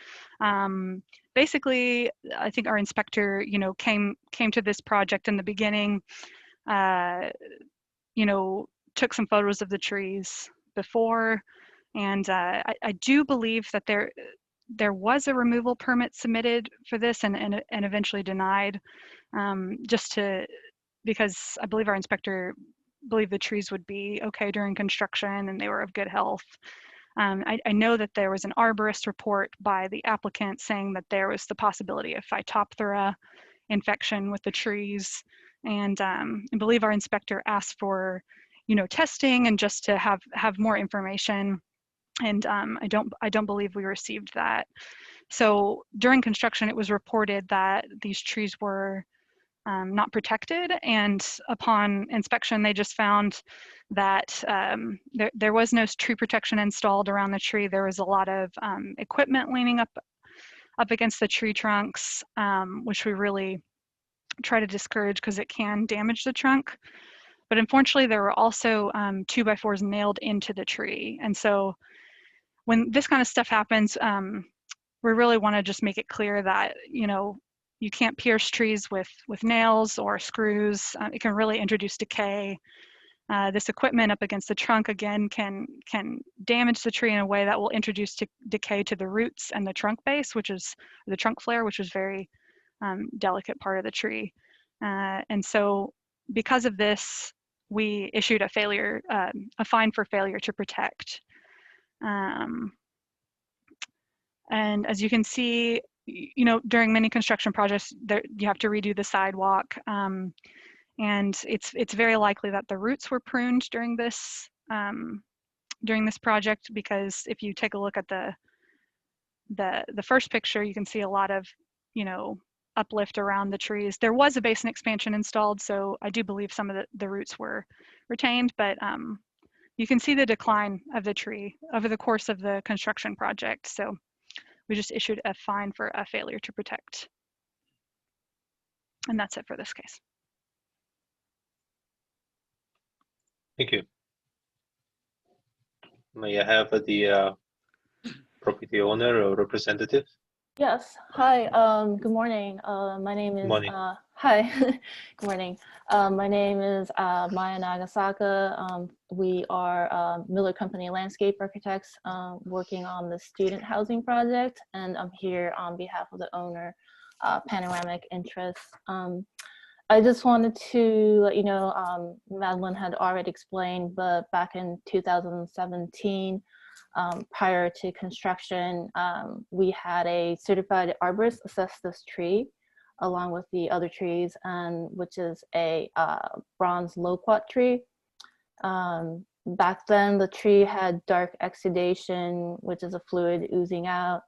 Speaker 3: Basically, I think our inspector, you know, came to this project in the beginning, you know, took some photos of the trees before, and I do believe that there was a removal permit submitted for this and eventually denied, because I believe our inspector believed the trees would be okay during construction and they were of good health. I know that there was an arborist report by the applicant saying that there was the possibility of Phytophthora infection with the trees, and I believe our inspector asked for, you know, testing and just to have more information, and I don't believe we received that. So during construction, it was reported that these trees were not protected, and upon inspection they just found that there was no tree protection installed around the tree. There was a lot of equipment leaning up against the tree trunks, which we really try to discourage because it can damage the trunk. But unfortunately, there were also 2x4s nailed into the tree. And so when this kind of stuff happens, we really want to just make it clear that, you know, you can't pierce trees with nails or screws. It can really introduce decay. This equipment up against the trunk, again, can damage the tree in a way that will introduce decay to the roots and the trunk base, which is the trunk flare, which is very delicate part of the tree. And so because of this, we issued a fine for failure to protect. And as you can see, you know, during many construction projects, you have to redo the sidewalk. And it's very likely that the roots were pruned during this project, because if you take a look at the first picture, you can see a lot of, you know, uplift around the trees. There was a basin expansion installed, so I do believe some of the roots were retained, but you can see the decline of the tree over the course of the construction project. So we just issued a fine for a failure to protect. And that's it for this case.
Speaker 1: Thank you. May I have the property owner or representative?
Speaker 5: Yes. Hi. Good morning. My name is.
Speaker 1: Morning.
Speaker 5: Hi. Good morning. My name is Maya Nagasaka. We are Miller Company landscape architects working on the student housing project, and I'm here on behalf of the owner, Panoramic Interests. I just wanted to let you know, Madeline had already explained, but back in 2017. Prior to construction, we had a certified arborist assess this tree along with the other trees, and which is a bronze loquat tree. Back then, the tree had dark exudation, which is a fluid oozing out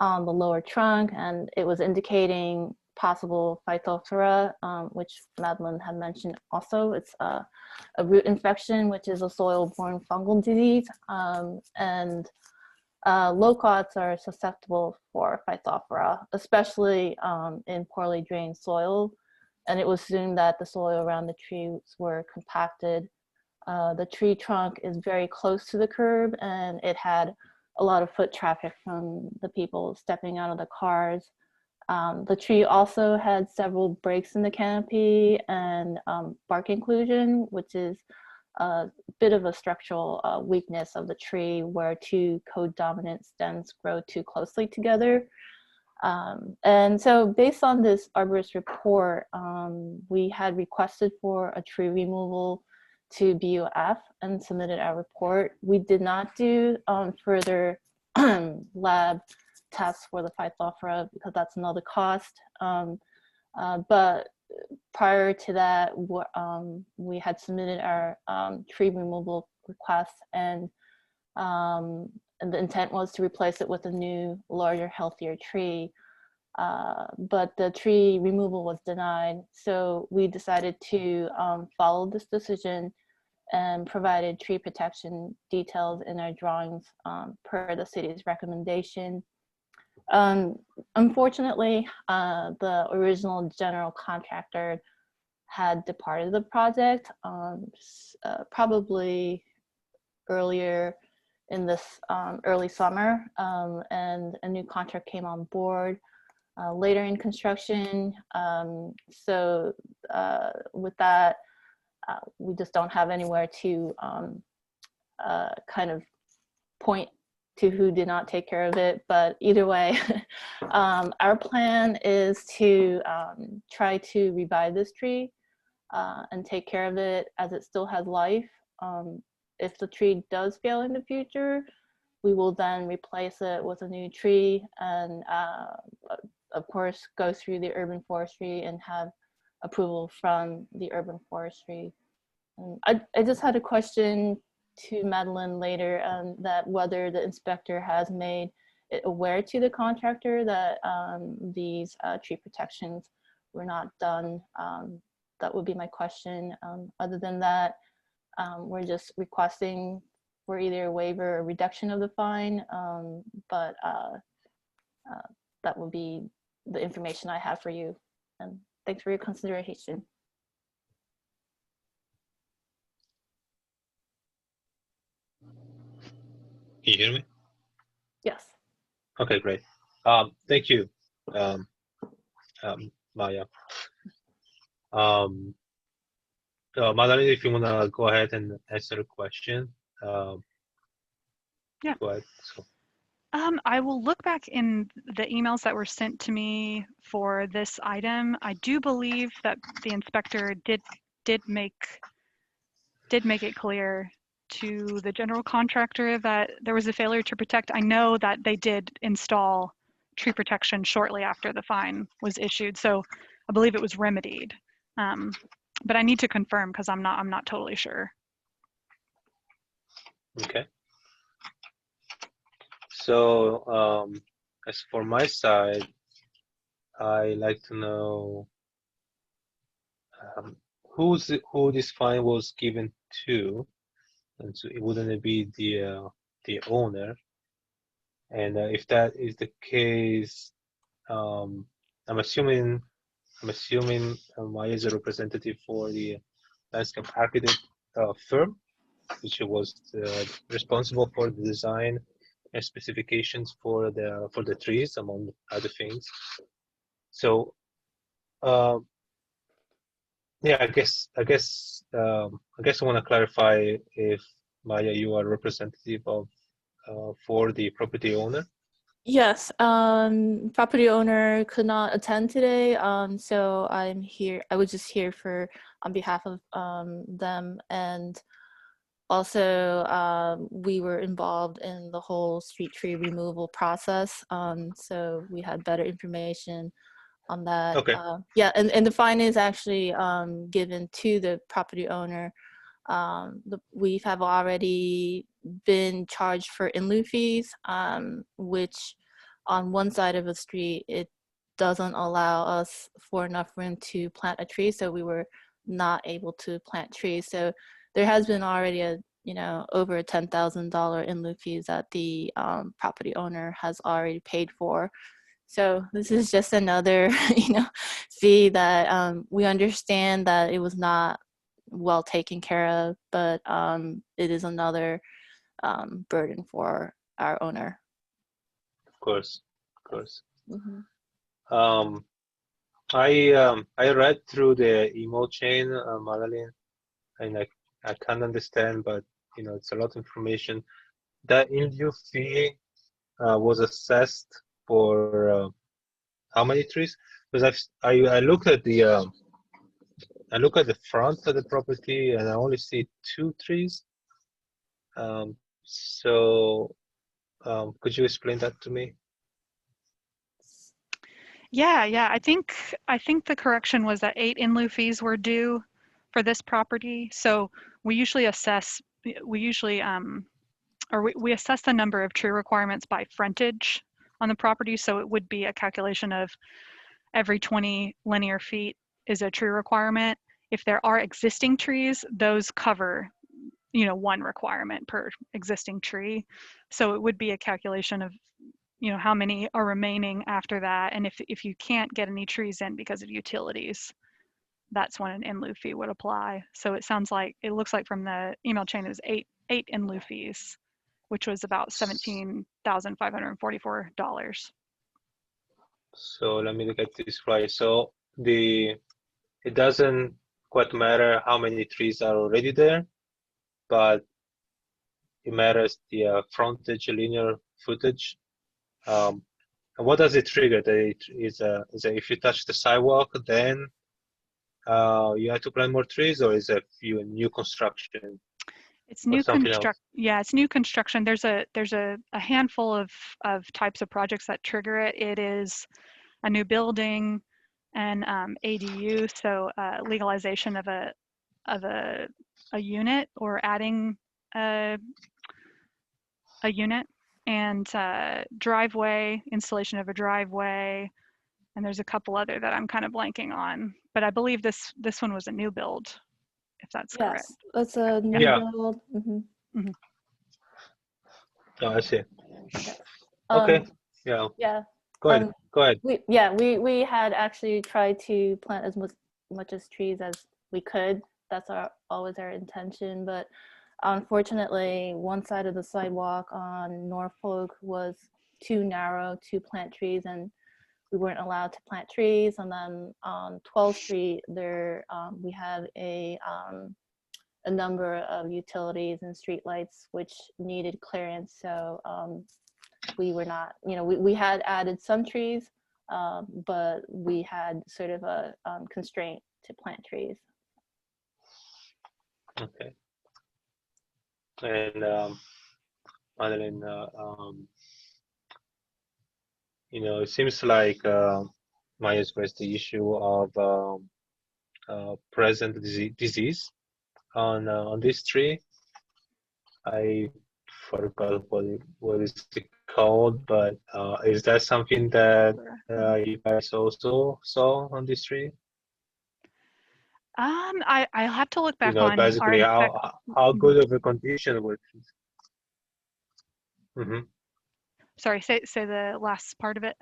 Speaker 5: on the lower trunk, and it was indicating possible Phytophthora, which Madeline had mentioned also. It's a root infection, which is a soil-borne fungal disease, and loquats are susceptible for Phytophthora, especially in poorly drained soil, and it was assumed that the soil around the trees were compacted. The tree trunk is very close to the curb, and it had a lot of foot traffic from the people stepping out of the cars. The tree also had several breaks in the canopy and bark inclusion, which is a bit of a structural weakness of the tree where two co-dominant stems grow too closely together. And so based on this arborist report, we had requested for a tree removal to BOF and submitted our report. We did not do further lab tests for the Phytophthora because that's another cost. But prior to that, we had submitted our tree removal request, and the intent was to replace it with a new, larger, healthier tree. But the tree removal was denied, so we decided to follow this decision and provided tree protection details in our drawings per the city's recommendation. Unfortunately, the original general contractor had departed the project probably earlier in this early summer, and a new contract came on board later in construction. So with that, we just don't have anywhere to kind of point to who did not take care of it. But either way, our plan is to try to revive this tree and take care of it as it still has life. If the tree does fail in the future, we will then replace it with a new tree and of course go through the urban forestry and have approval from the urban forestry. I just had a question to Madeline later, that whether the inspector has made it aware to the contractor that these tree protections were not done. That would be my question. Other than that, we're just requesting for either a waiver or reduction of the fine, but that would be the information I have for you. And thanks for your consideration.
Speaker 1: Can you hear me?
Speaker 5: Yes.
Speaker 1: Okay, great. Thank you, um, Maya. Madeline, if you wanna go ahead and answer the question,
Speaker 3: Yeah.
Speaker 1: go ahead. So,
Speaker 3: I will look back in the emails that were sent to me for this item. I do believe that the inspector did make it clear to the general contractor that there was a failure to protect. I know that they did install tree protection shortly after the fine was issued, so I believe it was remedied. But I need to confirm because I'm not totally sure.
Speaker 1: okay. So, as for my side, I like to know who this fine was given to, and so wouldn't it be the owner? And if that is the case, um, I'm assuming Maya is a representative for the landscape architect firm, which was responsible for the design and specifications for the trees, among other things. So, yeah, I want to clarify if Maya, you are representative of for the property owner.
Speaker 5: Yes, property owner could not attend today, so I'm here. I was just here for on behalf of them, and also we were involved in the whole street tree removal process, so we had better information on that.
Speaker 1: Okay.
Speaker 5: Yeah, and the fine is actually given to the property owner. We have already been charged for in lieu fees, which on one side of the street, it doesn't allow us for enough room to plant a tree, so we were not able to plant trees. So there has been already a, over $10,000 in lieu fees that the property owner has already paid for. So this is just another, fee that we understand that it was not well taken care of, but it is another burden for our owner.
Speaker 1: Of course, of course.
Speaker 5: Mm-hmm.
Speaker 1: I read through the email chain, Madeline, and I can't understand, but it's a lot of information. That in lieu fee was assessed for how many trees? Because I look at the front of the property and I only see 2 trees. So could you explain that to me?
Speaker 3: Yeah. I think the correction was that 8 in lieu fees were due for this property. So we usually assess we assess the number of tree requirements by frontage on the property. So it would be a calculation of every 20 linear feet is a tree requirement. If there are existing trees, those cover, 1 requirement per existing tree. So it would be a calculation of, how many are remaining after that. And if you can't get any trees in because of utilities, that's when an in lieu fee would apply. So it looks like from the email chain is eight in lieu fees, which was about $17,544.
Speaker 1: So let me get this right. So it doesn't quite matter how many trees are already there, but it matters the frontage linear footage. And what does it trigger? Is if you touch the sidewalk, then you have to plant more trees, or is it new construction
Speaker 3: It's
Speaker 1: or
Speaker 3: new
Speaker 1: something else?
Speaker 3: Yeah, it's new construction. There's a handful of types of projects that trigger it. It is a new building and ADU, so legalization of a unit or adding a unit, and driveway, installation of a driveway, and there's a couple other that I'm kind of blanking on. But I believe this one was a new build, if that's correct.
Speaker 5: Yes, that's a new
Speaker 1: Yeah.
Speaker 5: build. Mm-hmm.
Speaker 1: Oh, I see.
Speaker 5: Yeah.
Speaker 1: Okay. Yeah.
Speaker 5: Yeah.
Speaker 1: Go ahead. Go ahead.
Speaker 5: We had actually tried to plant as much as trees as we could. That's always our intention, but unfortunately, one side of the sidewalk on Norfolk was too narrow to plant trees, and we weren't allowed to plant trees. And then on 12th Street, there we have a number of utilities and streetlights which needed clearance. So we were not, we had added some trees, but we had sort of a constraint to plant trees.
Speaker 1: Okay. And Madeline, it seems like Maya expressed the issue of present disease on this tree. I forgot what is it called, but is that something that you guys also saw on this tree?
Speaker 3: I'll have to look back on
Speaker 1: Basically how good of a condition was it? Mm-hmm.
Speaker 3: Sorry, say the last part of it.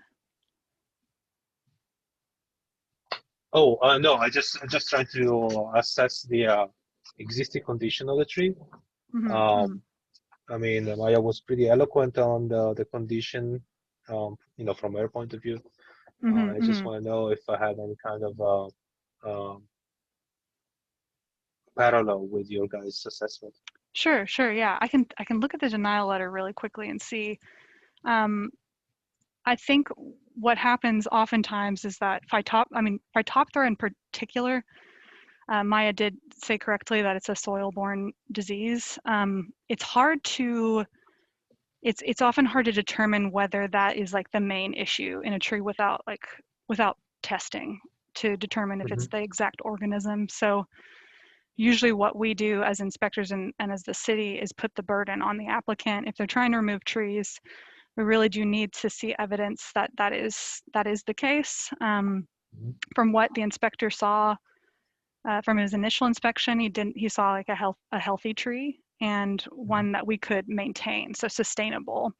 Speaker 1: Oh, no, I'm just trying to assess the existing condition of the tree.
Speaker 3: Mm-hmm.
Speaker 1: I mean, Maya was pretty eloquent on the condition, from her point of view. I just want to know if I had any kind of parallel with your guys' assessment.
Speaker 3: Sure, yeah. I can look at the denial letter really quickly and see. I think what happens oftentimes is that Phytophthora in particular, Maya did say correctly that it's a soil-borne disease. It's often hard to determine whether that is like the main issue in a tree without testing to determine if it's the exact organism. So usually what we do as inspectors and as the city is put the burden on the applicant. If they're trying to remove trees, we really do need to see evidence that is the case. From what the inspector saw from his initial inspection, he saw like a healthy tree and one that we could maintain, so sustainable.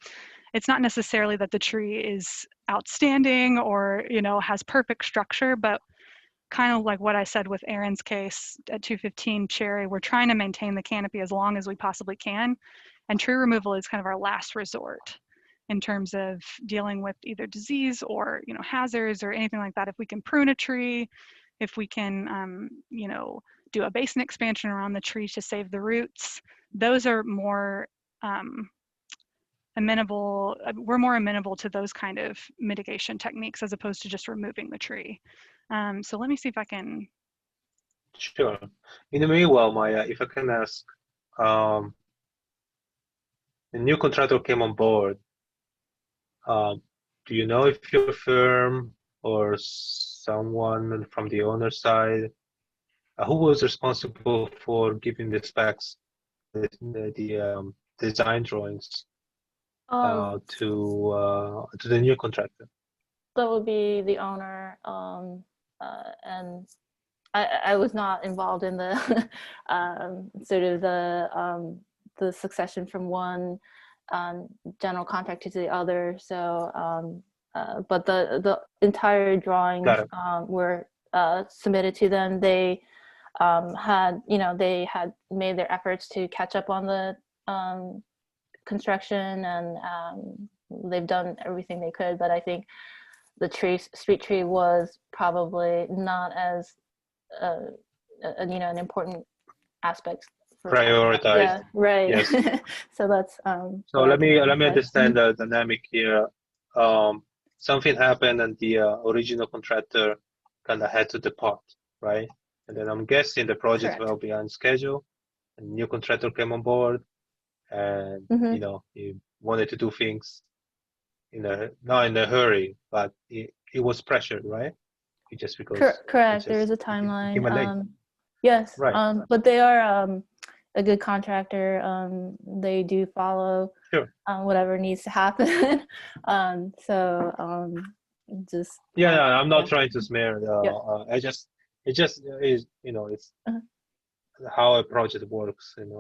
Speaker 3: It's not necessarily that the tree is outstanding or has perfect structure, but kind of like what I said with Aaron's case at 215 Cherry, we're trying to maintain the canopy as long as we possibly can, and tree removal is kind of our last resort in terms of dealing with either disease or hazards or anything like that. If we can prune a tree, if we can do a basin expansion around the tree to save the roots, those are more amenable. We're more amenable to those kind of mitigation techniques as opposed to just removing the tree. So let me see if I can.
Speaker 1: Sure. In the meanwhile, Maya, if I can ask, the new contractor came on board. Do you know if your firm or someone from the owner side, who was responsible for giving the specs, the design drawings to the new contractor?
Speaker 5: That would be the owner, and I was not involved in the sort of the succession from one general contractor to the other. So, but the entire drawings were submitted to them. They had made their efforts to catch up on the construction, and they've done everything they could. But I think the street tree was probably not as an important aspect for
Speaker 1: prioritized.
Speaker 5: Yeah, right.
Speaker 1: Yes.
Speaker 5: So that's
Speaker 1: so let me understand the dynamic here. Something happened and the original contractor kind of had to depart, right? And then I'm guessing the project
Speaker 5: Correct.
Speaker 1: will be on schedule, and new contractor came on board, and he wanted to do things not in a hurry, but it was pressured, right? Just because
Speaker 5: correct. There is a timeline. Yes,
Speaker 1: right.
Speaker 5: But they are a good contractor. They do follow whatever needs to happen. Just
Speaker 1: I'm not trying to smear. It just is, it's how a project works, and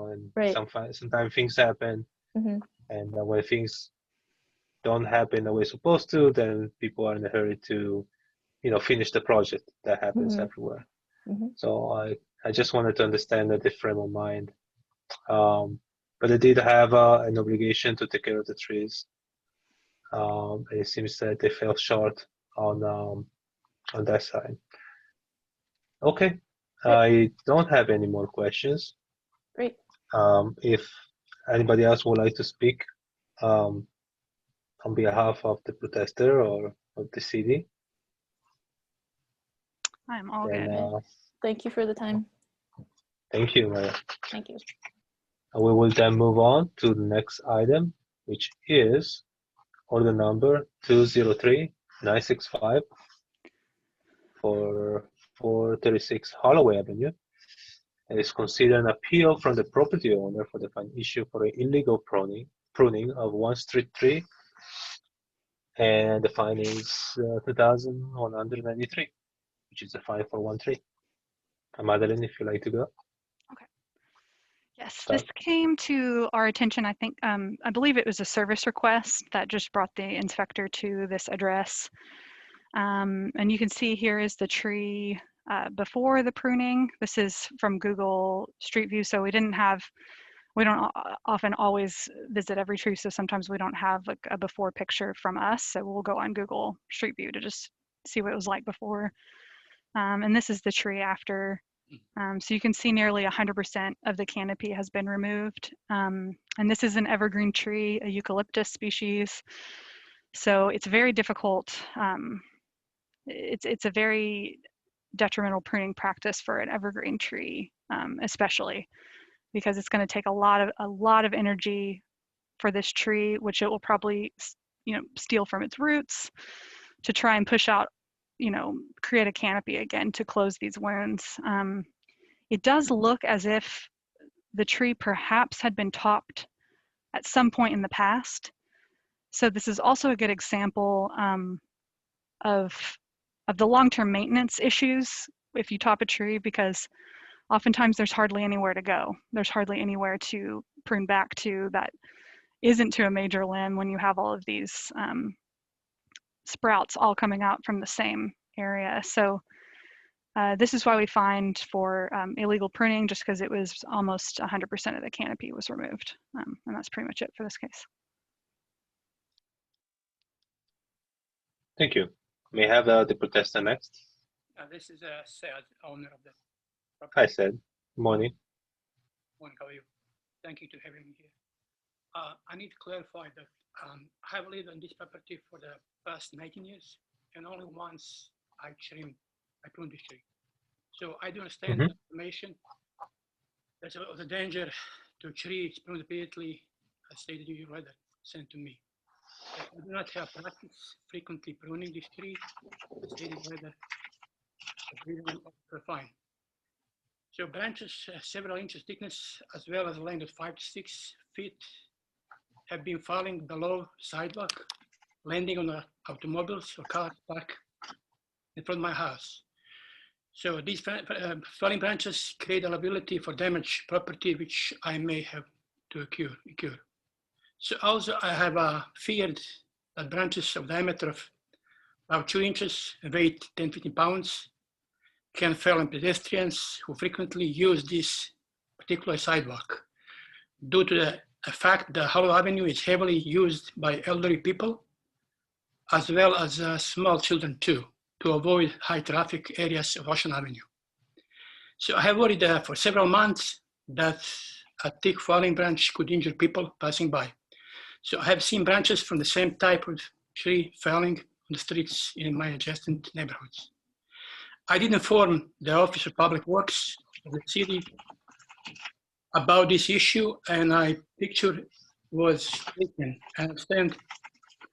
Speaker 1: sometimes things happen, and when things don't happen the way it's supposed to, then people are in a hurry to finish the project. That happens everywhere. So I just wanted to understand the frame of mind But they did have an obligation to take care of the trees. And it seems that they fell short on that side. Okay, I don't have any more questions.
Speaker 5: Great.
Speaker 1: If anybody else would like to speak on behalf of the protester or of the city,
Speaker 3: I'm all
Speaker 1: then
Speaker 3: good.
Speaker 5: Thank you for the time.
Speaker 1: thank you, Maria.
Speaker 5: Thank you.
Speaker 1: And we will then move on to the next item, which is order number 203965 for 436 Holloway Avenue. It is considered an appeal from the property owner for the fine issue for an illegal pruning of one street tree, and the fine is 2,193, which is the fine for one tree. Madeline, if you like to go.
Speaker 3: Yes,
Speaker 1: Start.
Speaker 3: this came to our attention. I think, I believe it was a service request that just brought the inspector to this address. And you can see here is the tree before the pruning. This is from Google Street View, so we don't often always visit every tree, so sometimes we don't have like a before picture from us, so we'll go on Google Street View to just see what it was like before. And this is the tree after. So you can see nearly 100% of the canopy has been removed. And this is an evergreen tree, a eucalyptus species. So it's very difficult. It's a very detrimental pruning practice for an evergreen tree, especially because it's going to take a lot of energy for this tree, which it will probably, steal from its roots to try and push out, create a canopy again to close these wounds. It does look as if the tree perhaps had been topped at some point in the past. So this is also a good example of the long-term maintenance issues if you top a tree, because oftentimes there's hardly anywhere to go. There's hardly anywhere to prune back to that isn't to a major limb when you have all of these sprouts all coming out from the same area. So this is why we fined for illegal pruning, just because it was almost 100% of the canopy was removed. And that's pretty much it for this case.
Speaker 1: Thank you. May I have the protester next?
Speaker 6: This is Saad, owner of the property.
Speaker 1: Hi, Said. Morning.
Speaker 6: Morning, how are you? Thank you to having me here. I need to clarify that I have lived on this property for the past 19 years, and only once I pruned this tree. So I do understand the information. There's a danger to trees pruned repeatedly, as stated in your letter sent to me. I do not have practice frequently pruning this tree, as stated in the letter. Fine. So branches several inches thickness, as well as a length of 5 to 6 feet, have been falling below sidewalk, landing on the automobiles or cars parked in front of my house. So these falling branches create a liability for damaged property, which I may have to occur. So also I have feared that branches of diameter of about 2 inches and weight 10-15 pounds can fall on pedestrians who frequently use this particular sidewalk. Due to the fact that Hollow Avenue is heavily used by elderly people, as well as small children too, to avoid high traffic areas of Ocean Avenue. So I have worried for several months that a thick falling branch could injure people passing by. So I have seen branches from the same type of tree falling on the streets in my adjacent neighborhoods. I did inform the Office of Public Works of the city about this issue, and a picture was taken. I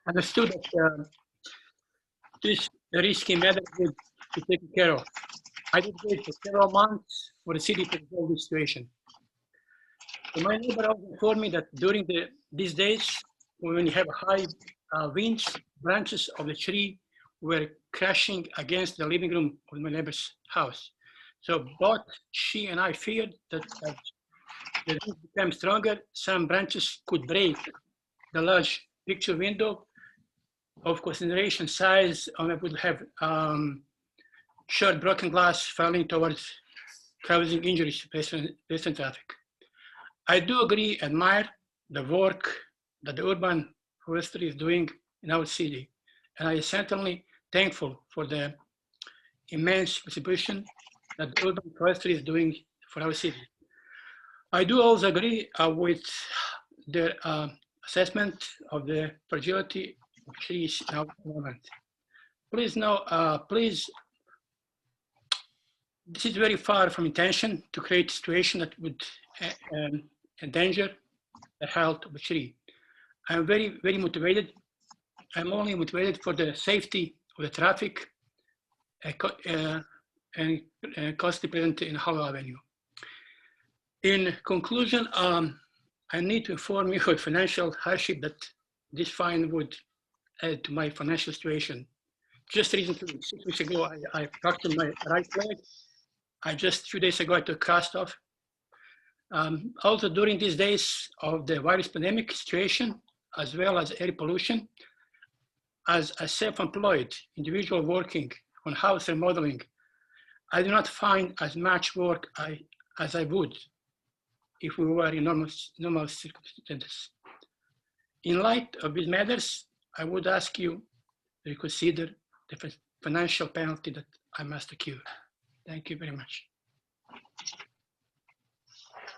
Speaker 6: understood that this risky matter would be taken care of. I did wait for several months for the city to resolve this situation. So my neighbor also informed me that during these days, when you have high winds, branches of the tree were crashing against the living room of my neighbor's house. So both she and I feared that as the wind became stronger, some branches could break the large picture window of consideration size, and I would have short broken glass falling towards causing injuries to pedestrian traffic. I do agree, admire the work that the urban forestry is doing in our city. And I am certainly thankful for the immense contribution that the urban forestry is doing for our city. I do also agree with the assessment of the fragility of trees in our environment. Please know, please, this is very far from intention to create a situation that would endanger the health of the tree. I'm very, very motivated. I'm only motivated for the safety of the traffic and constantly present in Hollow Avenue. In conclusion, I need to inform you of financial hardship that this fine would add to my financial situation. Just recently, 6 weeks ago, I fractured my right leg. Just a few days ago, I took cast off. Also, during these days of the virus pandemic situation, as well as air pollution, as a self-employed individual working on house remodeling, I do not find as much work as I would if we were in normal circumstances. In light of these matters, I would ask you to consider the financial penalty that I must incur. Thank you very much.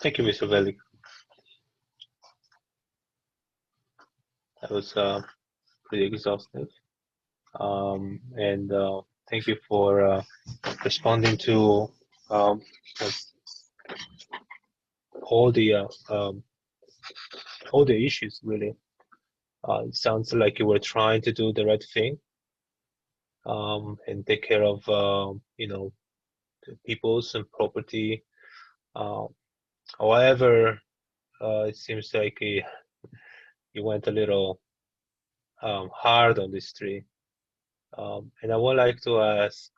Speaker 1: Thank you, Mr. Velik. That was pretty exhaustive. And thank you for responding to all the issues. Really, it sounds like you were trying to do the right thing and take care of the people's and property. However, it seems like you went a little hard on this tree. And I would like to ask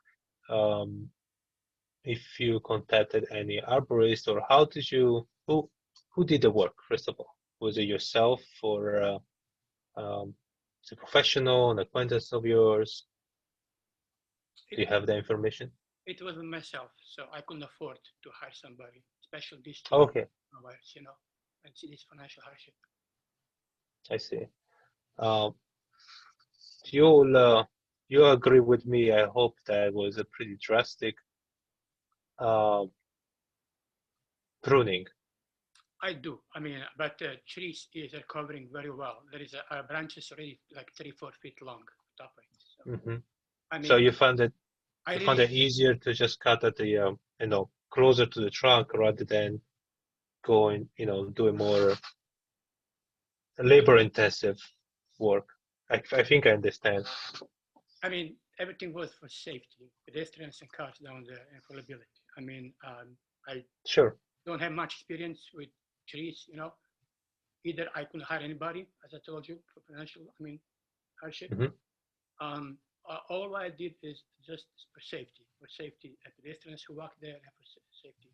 Speaker 1: if you contacted any arborist, or how did you, who did the work, first of all? Was it yourself, or it's a professional, an acquaintance of yours? Do you have the information?
Speaker 6: It wasn't myself, so I couldn't afford to hire somebody, especially this
Speaker 1: Okay,
Speaker 6: and see this financial hardship.
Speaker 1: I see. You agree with me, I hope, that was a pretty drastic pruning.
Speaker 6: I do. I mean, but the trees is recovering very well. There is a branches already like 3-4 feet long. Top of it. So,
Speaker 1: Hmm.
Speaker 6: I mean,
Speaker 1: So you found it
Speaker 6: I
Speaker 1: found
Speaker 6: really,
Speaker 1: it easier to just cut at the closer to the trunk rather than going, doing more labor-intensive work. I think I understand.
Speaker 6: I mean, everything was for safety, pedestrians and cars down there, and for liability. I mean, I
Speaker 1: Sure.
Speaker 6: don't have much experience with trees. Either I couldn't hire anybody, as I told you, for financial, hardship.
Speaker 1: Mhm.
Speaker 6: All I did is just for safety and pedestrians who walk there, and for safety,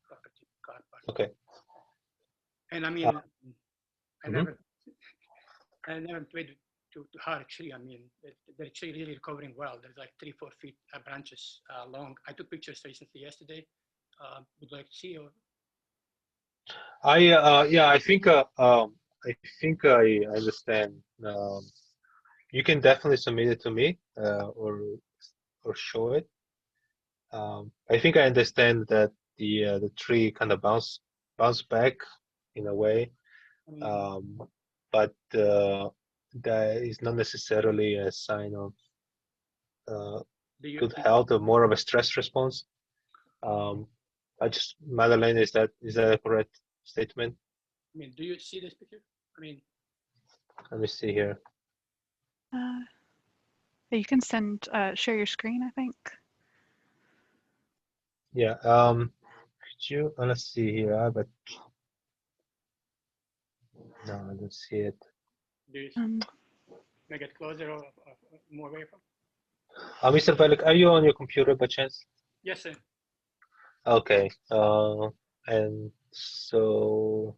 Speaker 6: property, car park.
Speaker 1: Okay.
Speaker 6: And I mean, I
Speaker 1: Mhm.
Speaker 6: never tried to hire a tree. I mean, the tree really recovering well. There's like 3-4 feet branches long. I took pictures recently yesterday. Would like to see, or
Speaker 1: I think I understand. You can definitely submit it to me, or show it. I think I understand that the tree kind of bounce back in a way,
Speaker 6: I mean,
Speaker 1: but that is not necessarily a sign of
Speaker 6: do you?
Speaker 1: good health, or more of a stress response. Um, Madeleine, is that a correct statement?
Speaker 6: I mean, do you see this picture? I mean,
Speaker 1: Let me see here.
Speaker 3: You can share your screen, I think.
Speaker 1: Yeah. Could you? Let's see here. But no, I don't see it.
Speaker 6: do you make it closer or more away from?
Speaker 1: Mr. Velik, are you on your computer by chance?
Speaker 6: Yes, sir.
Speaker 1: Okay. And so,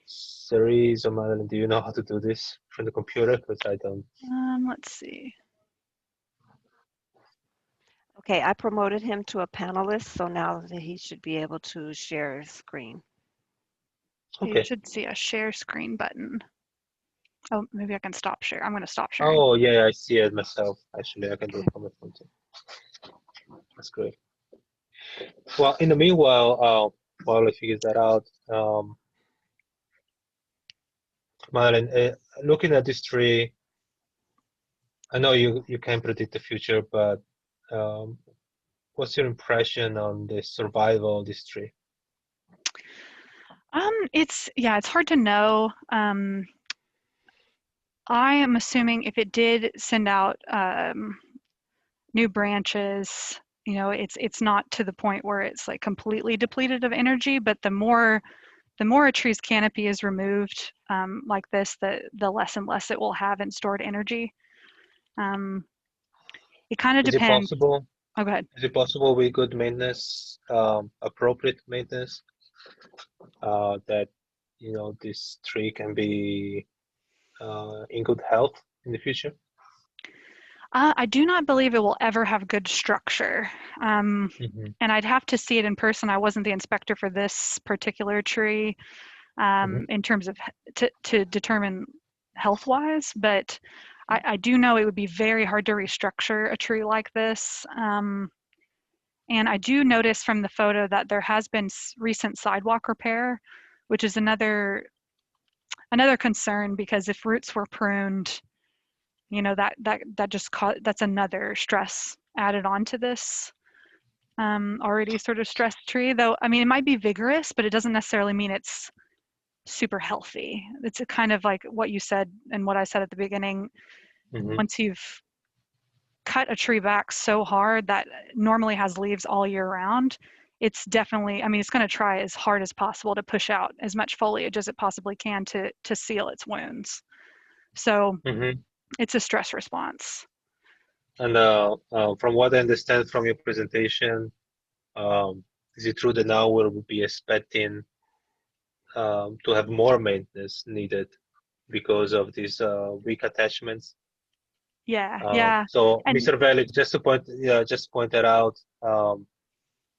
Speaker 1: Cerise or Madeline, do you know how to do this from the computer? Because I don't.
Speaker 3: Let's see.
Speaker 2: Okay, I promoted him to a panelist, so now that he should be able to share his screen.
Speaker 3: You
Speaker 1: Okay.
Speaker 3: should see a share screen button. Oh, maybe I can stop share. I'm going to stop sharing.
Speaker 1: Oh, yeah, I see it myself. Actually, I can do it from my phone too. That's great. Well, in the meanwhile, while I figure that out, Madeline, looking at this tree, I know you can't predict the future, but um, what's your impression on the survival of this tree?
Speaker 3: It's hard to know. I am assuming if it did send out new branches, it's not to the point where it's like completely depleted of energy, but the more a tree's canopy is removed like this, the less and less it will have in stored energy. It kind of
Speaker 1: Is it
Speaker 3: depends.
Speaker 1: possible?
Speaker 3: Oh, go ahead.
Speaker 1: Is it possible with good maintenance, appropriate maintenance, that this tree can be in good health in the future?
Speaker 3: I do not believe it will ever have good structure.
Speaker 1: Mm-hmm.
Speaker 3: And I'd have to see it in person. I wasn't the inspector for this particular tree in terms of to determine health-wise, but I do know it would be very hard to restructure a tree like this. And I do notice from the photo that there has been recent sidewalk repair, which is another concern, because if roots were pruned, that just that's another stress added onto this already sort of stressed tree. Though, I mean, it might be vigorous, but it doesn't necessarily mean it's super healthy. It's a kind of like what you said and what I said at the beginning.
Speaker 1: Mm-hmm.
Speaker 3: Once you've cut a tree back so hard that normally has leaves all year round, it's definitely, I mean, it's going to try as hard as possible to push out as much foliage as it possibly can to seal its wounds. So
Speaker 1: Mm-hmm.
Speaker 3: it's a stress response.
Speaker 1: And from what I understand from your presentation, is it true that now we'll be expecting to have more maintenance needed because of these weak attachments?
Speaker 3: Yeah.
Speaker 1: So,
Speaker 3: And
Speaker 1: Mr. Velic, just point that out.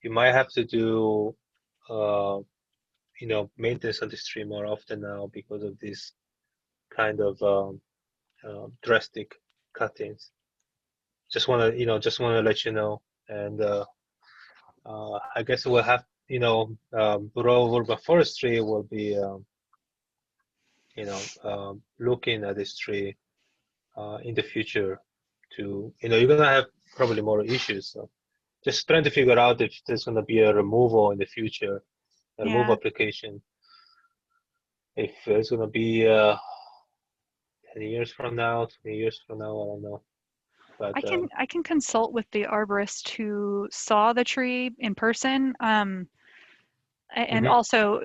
Speaker 1: You might have to do, maintenance on this tree more often now because of these kind of drastic cuttings. Just wanna let you know, and I guess we'll have, Bureau of Urban Forestry will be, looking at this tree in the future to, you're gonna have probably more issues. So just trying to figure out if there's gonna be a removal in the future, a removal
Speaker 3: yeah,
Speaker 1: application. If it's gonna be 10 years from now, 20 years from now, I don't know. But
Speaker 3: I can consult with the arborist who saw the tree in person. And
Speaker 1: mhm,
Speaker 3: also,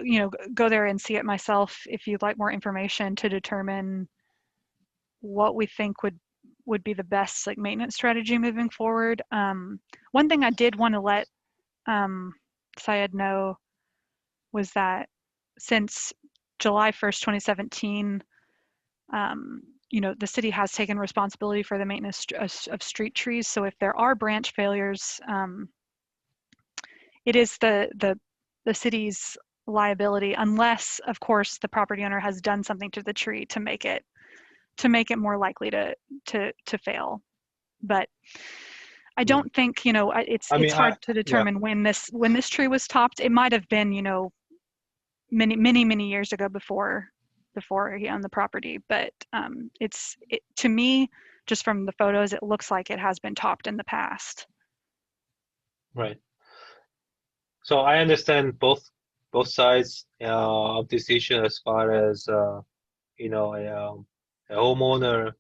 Speaker 3: go there and see it myself if you'd like more information to determine what we think would be the best like maintenance strategy moving forward. One thing I did want to let Syed know was that since July 1st, 2017, the city has taken responsibility for the maintenance of street trees. So if there are branch failures, it is the city's liability, unless, of course, the property owner has done something to the tree to make it more likely to fail. But I
Speaker 1: mm.
Speaker 3: don't think, it's
Speaker 1: I mean,
Speaker 3: hard to
Speaker 1: yeah,
Speaker 3: determine when this tree was topped. It might have been, many years ago before he owned the property. But to me, just from the photos, it looks like it has been topped in the past.
Speaker 1: right. So I understand both sides of this issue as far as a homeowner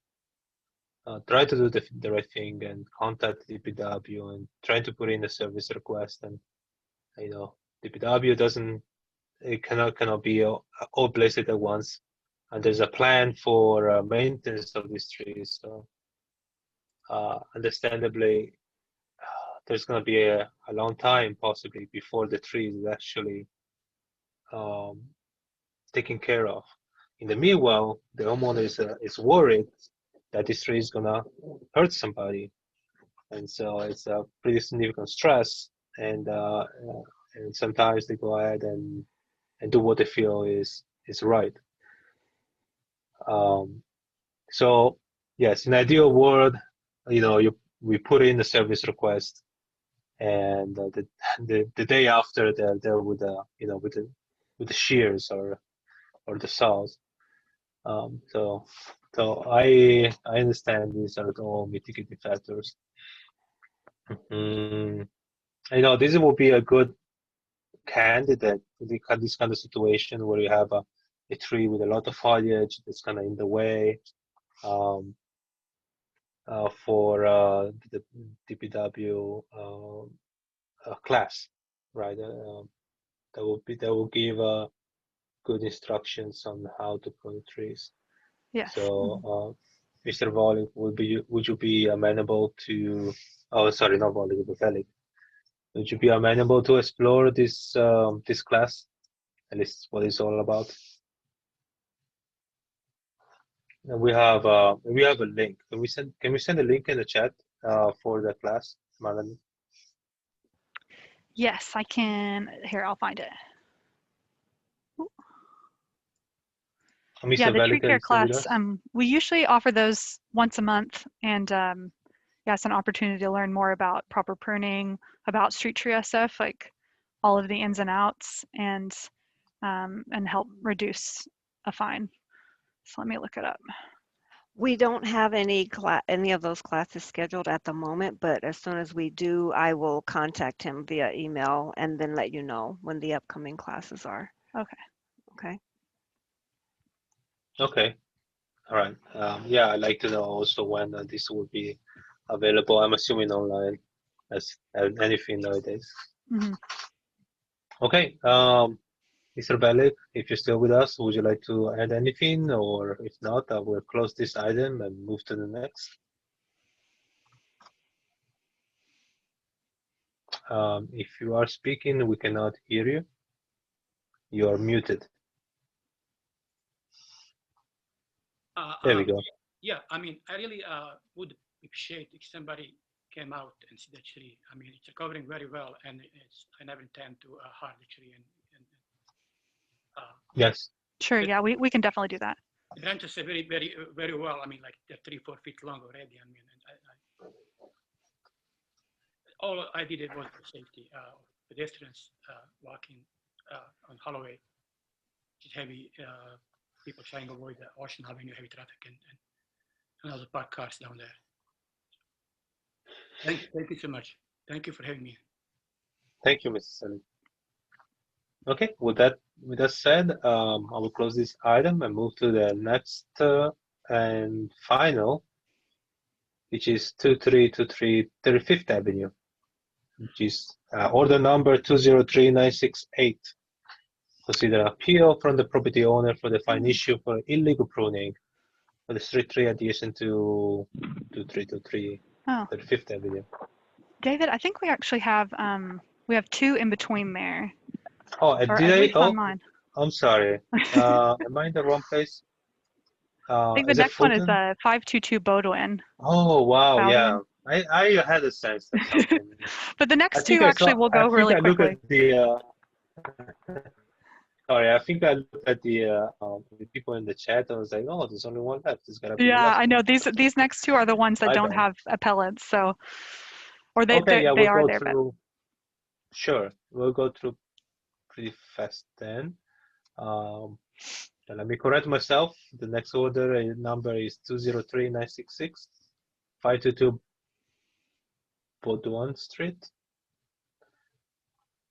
Speaker 1: try to do the right thing and contact DPW and trying to put in a service request, and DPW doesn't, it cannot be all places at once, and there's a plan for maintenance of these trees. So understandably, there's going to be a long time possibly before the tree is actually um, taken care of. In the meanwhile, the homeowner is worried that this tree is gonna hurt somebody, and so it's a pretty significant stress. And sometimes they go ahead and do what they feel is is right. So yes, in ideal world, we put in the service request, and the day after they're there with the shears or the saws. So I understand these are all mitigating factors. This will be a good candidate for this kind of situation where you have a tree with a lot of foliage that's kind of in the way. For the DPW class, right? That will give good instructions on how to prune trees.
Speaker 3: Yes.
Speaker 1: So, Mr. Volling, would you be amenable to? Oh, sorry, not Volling, but Velig. Would you be amenable to explore this class? At least what it's all about. And we have a link. Can we send a link in the chat for the class, Madeline?
Speaker 3: Yes, I can. Here, I'll find it.
Speaker 1: Mr.
Speaker 3: Yeah, the tree
Speaker 1: Velikan
Speaker 3: care
Speaker 1: is still with
Speaker 3: class.
Speaker 1: us?
Speaker 3: We usually offer those once a month, and yeah, it's an opportunity to learn more about proper pruning, about street tree SF, like all of the ins and outs, and help reduce a fine. So let me look it up.
Speaker 2: We don't have any of those classes scheduled at the moment, but as soon as we do, I will contact him via email and then let you know when the upcoming classes are.
Speaker 3: Okay.
Speaker 2: Okay.
Speaker 1: Okay. All right. Yeah, I'd like to know also when this will be available. I'm assuming online, as anything nowadays.
Speaker 3: Mm-hmm.
Speaker 1: Okay. Mr. Bellic, if you're still with us, would you like to add anything? Or if not, I will close this item and move to the next. If you are speaking, we cannot hear you. You are muted. There we go.
Speaker 6: Yeah, I mean, I really would appreciate if somebody came out and see the tree. I mean, it's recovering very well, and I never intend to harm the tree.
Speaker 1: Yes.
Speaker 3: Sure. Yeah, we can definitely do that.
Speaker 6: The branches are very, very, very well. I mean, like they're 3-4 feet long already. I mean, all I did was for safety of pedestrians walking on Holloway, which is heavy. People trying to avoid the Ocean Avenue heavy traffic and other parked cars down there. Thank you so much. Thank you for having me.
Speaker 1: Thank you, Mrs. Salim. Okay, with that said, I will close this item and move to the next and final, which is 2323 35th Avenue, which is order number 203968. Consider appeal from the property owner for the fine issue for illegal pruning of the street tree adjacent to 2323 35th Avenue.
Speaker 3: David, I think we actually have two in between there.
Speaker 1: Oh,
Speaker 3: or
Speaker 1: did
Speaker 3: at
Speaker 1: I?
Speaker 3: least on mine.
Speaker 1: I'm sorry. Am I in the wrong place?
Speaker 3: I think the
Speaker 1: Is it
Speaker 3: next one is
Speaker 1: Fulton?
Speaker 3: 522 Baudouin.
Speaker 1: Oh, wow,
Speaker 3: Bowdoin.
Speaker 1: yeah. I had a sense of something.
Speaker 3: But the
Speaker 1: I
Speaker 3: next
Speaker 1: think
Speaker 3: two
Speaker 1: I
Speaker 3: actually
Speaker 1: saw.
Speaker 3: will
Speaker 1: I
Speaker 3: go
Speaker 1: think
Speaker 3: really
Speaker 1: I look
Speaker 3: quickly.
Speaker 1: at the. Sorry, I think I looked at the people in the chat and was like, oh, there's only one left. There's gotta be the
Speaker 3: Yeah,
Speaker 1: last
Speaker 3: I know
Speaker 1: one.
Speaker 3: these next two are the ones that
Speaker 1: My
Speaker 3: don't
Speaker 1: bad.
Speaker 3: have appellants, so or they
Speaker 1: Okay, yeah,
Speaker 3: they
Speaker 1: we'll
Speaker 3: are
Speaker 1: go
Speaker 3: there, but
Speaker 1: through. Sure, we'll go through pretty fast then. So let me correct myself. The next order number is 203966, 522 Baudouin Street.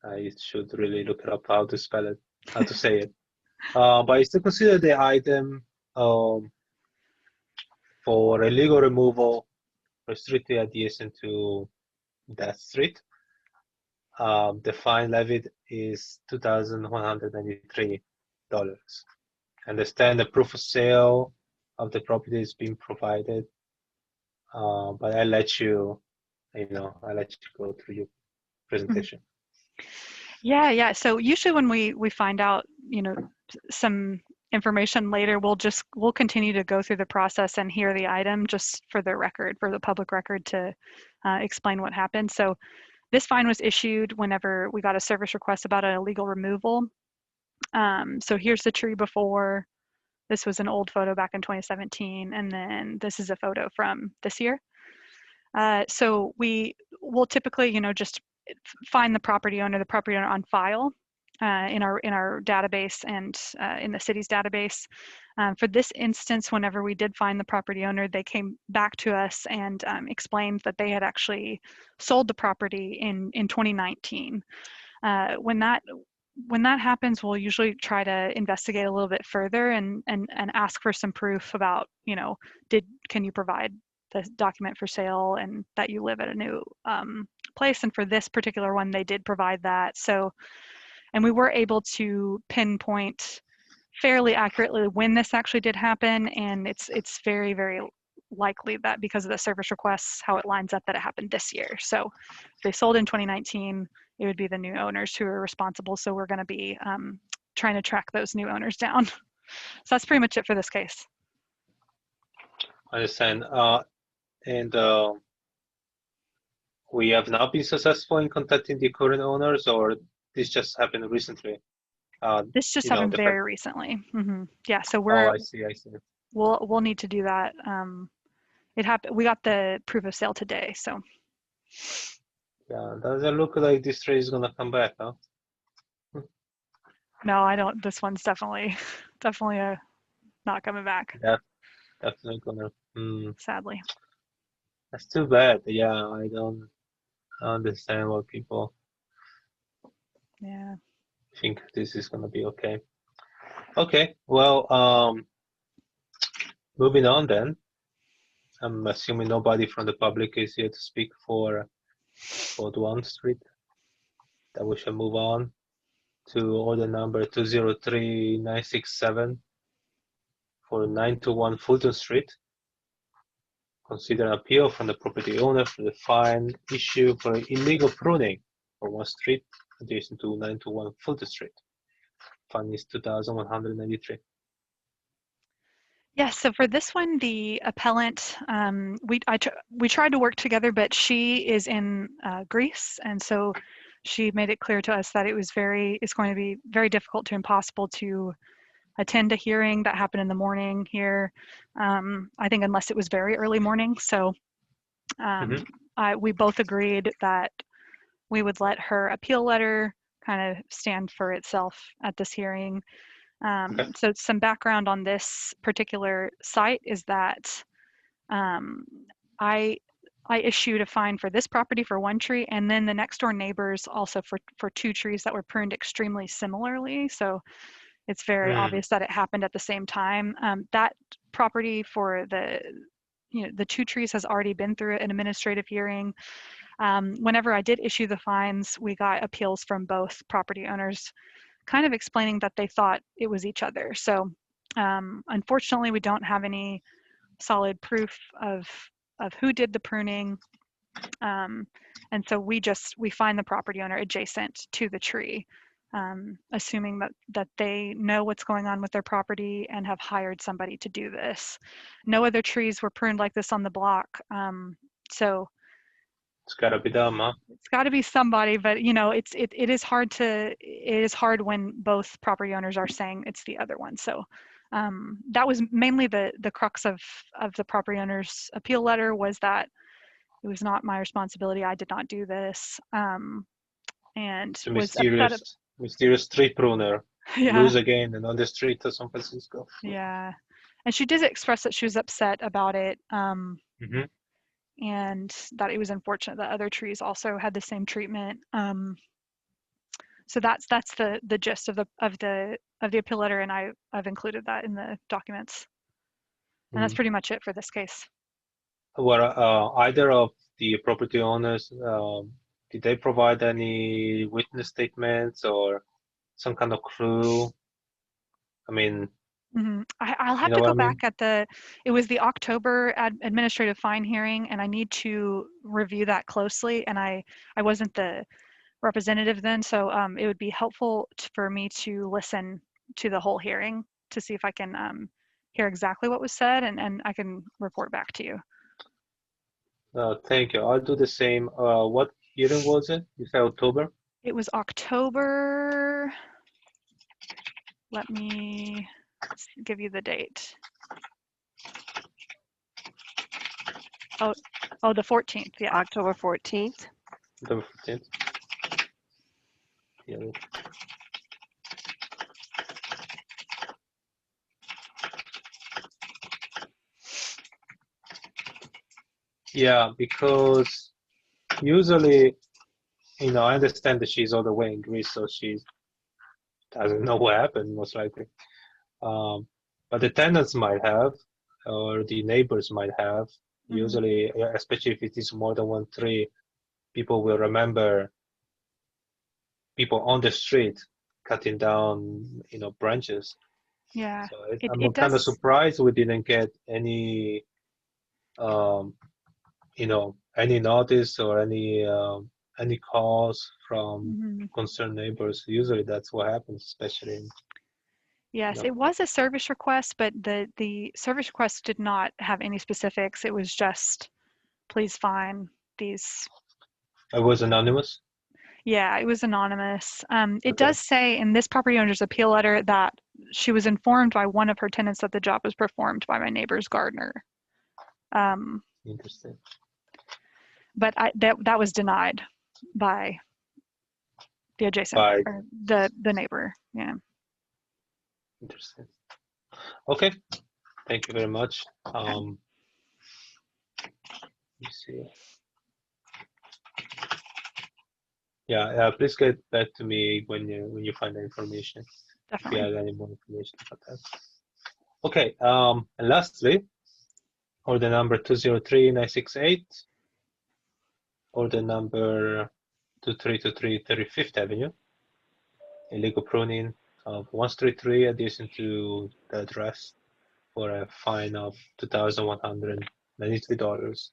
Speaker 1: I should really look it up how to spell it, how to say it. But it's to consider the item for illegal removal strictly adjacent to that street. The fine levied is $2,193. Understand the proof of sale of the property is being provided, but I'll let you go through your presentation.
Speaker 3: yeah. So usually when we find out, some information later, we'll continue to go through the process and hear the item just for the record, for the public record, to explain what happened. So this fine was issued whenever we got a service request about an illegal removal. So here's the tree before. This was an old photo back in 2017, and then this is a photo from this year. So we will typically, just find the property owner on file in our database and in the city's database. For this instance, whenever we did find the property owner, they came back to us and explained that they had actually sold the property in 2019. When that happens, we'll usually try to investigate a little bit further and ask for some proof about, can you provide the document for sale and that you live at a new place. And for this particular one, they did provide that. So, and we were able to pinpoint fairly accurately when this actually did happen. And it's very, very likely that because of the service requests, how it lines up, that it happened this year. So if they sold in 2019, it would be the new owners who are responsible. So we're going to be trying to track those new owners down. So that's pretty much it for this case.
Speaker 1: I understand. And we have not been successful in contacting the current owners, or this just happened recently?
Speaker 3: This just happened very recently. Yeah, so
Speaker 1: Oh, I see.
Speaker 3: we'll need to do that. It happened. We got the proof of sale today, so.
Speaker 1: Yeah, doesn't look like this tree is gonna come back, huh?
Speaker 3: No, I don't. This one's definitely not coming back.
Speaker 1: Yeah, definitely gonna.
Speaker 3: Sadly.
Speaker 1: That's too bad. Yeah, I don't understand why people think this is gonna be okay. Okay, well, moving on then. I'm assuming nobody from the public is here to speak for One Street. That we shall move on to order number 203967 for 921 Fulton Street. Consider an appeal from the property owner for the fine issue for illegal pruning for one street adjacent to 921 Fulton Street. Fine is 2,193.
Speaker 3: Yes, so for this one, the appellant, we tried to work together, but she is in Greece, and so she made it clear to us that it's going to be very difficult to impossible to attend a hearing that happened in the morning here. I think unless it was very early morning. So we both agreed that we would let her appeal letter kind of stand for itself at this hearing. So some background on this particular site is that I issued a fine for this property for one tree, and then the next door neighbors also for two trees that were pruned extremely similarly. So it's very obvious that it happened at the same time. That property for the two trees has already been through an administrative hearing. Whenever I did issue the fines, we got appeals from both property owners kind of explaining that they thought it was each other. So unfortunately, we don't have any solid proof of who did the pruning. And so we find the property owner adjacent to the tree, assuming that they know what's going on with their property and have hired somebody to do this. No other trees were pruned like this on the block. So
Speaker 1: it's got to be them, huh?
Speaker 3: It's got to be somebody, but it is hard when both property owners are saying it's the other one. So that was mainly the crux of the property owner's appeal letter, was that it was not my responsibility. I did not do this. And
Speaker 1: it's a mysterious tree pruner.
Speaker 3: Yeah.
Speaker 1: Lose again and on the street of San Francisco.
Speaker 3: Yeah, and she did express that she was upset about it. And that it was unfortunate that other trees also had the same treatment. So that's the gist of the appeal letter, and I've included that in the documents. And that's pretty much it for this case.
Speaker 1: Well, either of the property owners, did they provide any witness statements or some kind of clue? I mean,
Speaker 3: I'll have to go back it was the October administrative fine hearing, and I need to review that closely. And I wasn't the representative then, so it would be helpful for me to listen to the whole hearing to see if I can hear exactly what was said, and I can report back to you.
Speaker 1: Thank you. I'll do the same. What hearing was it? You said October?
Speaker 3: It was October let me give you the date. Oh, the 14th, yeah.
Speaker 2: October 14th.
Speaker 1: October 15th. Yeah. Yeah, because usually, you know, I understand that she's all the way in Greece, so she doesn't know what happened, most likely. But the tenants might have, or the neighbors might have. Usually, especially if it is more than one tree, people will remember people on the street cutting down, you know, branches.
Speaker 3: Yeah,
Speaker 1: So
Speaker 3: it
Speaker 1: I'm kind of
Speaker 3: does.
Speaker 1: surprised we didn't get any, you know, any notice or any calls from concerned neighbors. Usually that's what happens, especially in,
Speaker 3: Yes,
Speaker 1: you know,
Speaker 3: it was a service request, but the service request did not have any specifics. It was just, please find these.
Speaker 1: it was anonymous.
Speaker 3: Yeah, it was anonymous. It
Speaker 1: Okay.
Speaker 3: does say in this property owner's appeal letter that she was informed by one of her tenants that the job was performed by my neighbor's gardener.
Speaker 1: Interesting.
Speaker 3: But that was denied by the adjacent,
Speaker 1: By
Speaker 3: or the neighbor. Yeah.
Speaker 1: Interesting. Okay. Thank you very much.
Speaker 3: Okay.
Speaker 1: Let me see. Yeah, please get back to me when you find the information. If you
Speaker 3: Definitely.
Speaker 1: have any more information about that. Okay. And lastly, order number 203968, order number 2323 35th Avenue, illegal pruning of 133 adjacent to the address for a fine of $2,193.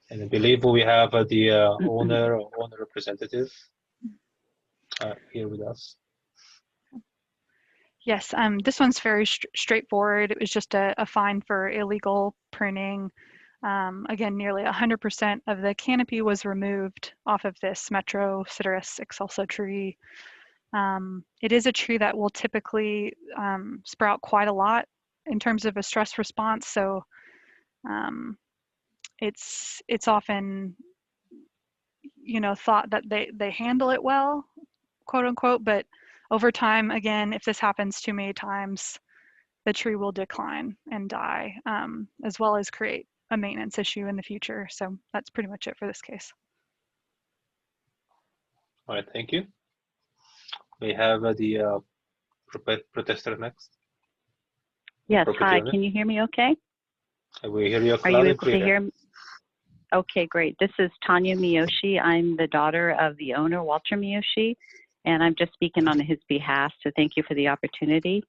Speaker 1: And I believe we have the owner or owner representative here with us.
Speaker 3: Yes, this one's very straightforward. It was just a fine for illegal pruning. Again, nearly 100% of the canopy was removed off of this Metro Citrus excelsa tree. It is a tree that will typically sprout quite a lot in terms of a stress response. So it's often, you know, thought that they handle it well, quote unquote, but over time, again, if this happens too many times, the tree will decline and die, as well as create a maintenance issue in the future. So that's pretty much it for this case.
Speaker 1: All right, thank you. We have the protester next.
Speaker 7: Yes,
Speaker 1: Property
Speaker 7: hi,
Speaker 1: owner.
Speaker 7: can you hear me okay?
Speaker 1: We hear you
Speaker 7: Are you
Speaker 1: loud and
Speaker 7: able to
Speaker 1: clear.
Speaker 7: hear me? Okay, great. This is Tanya Miyoshi. I'm the daughter of the owner, Walter Miyoshi, and I'm just speaking on his behalf, so thank you for the opportunity.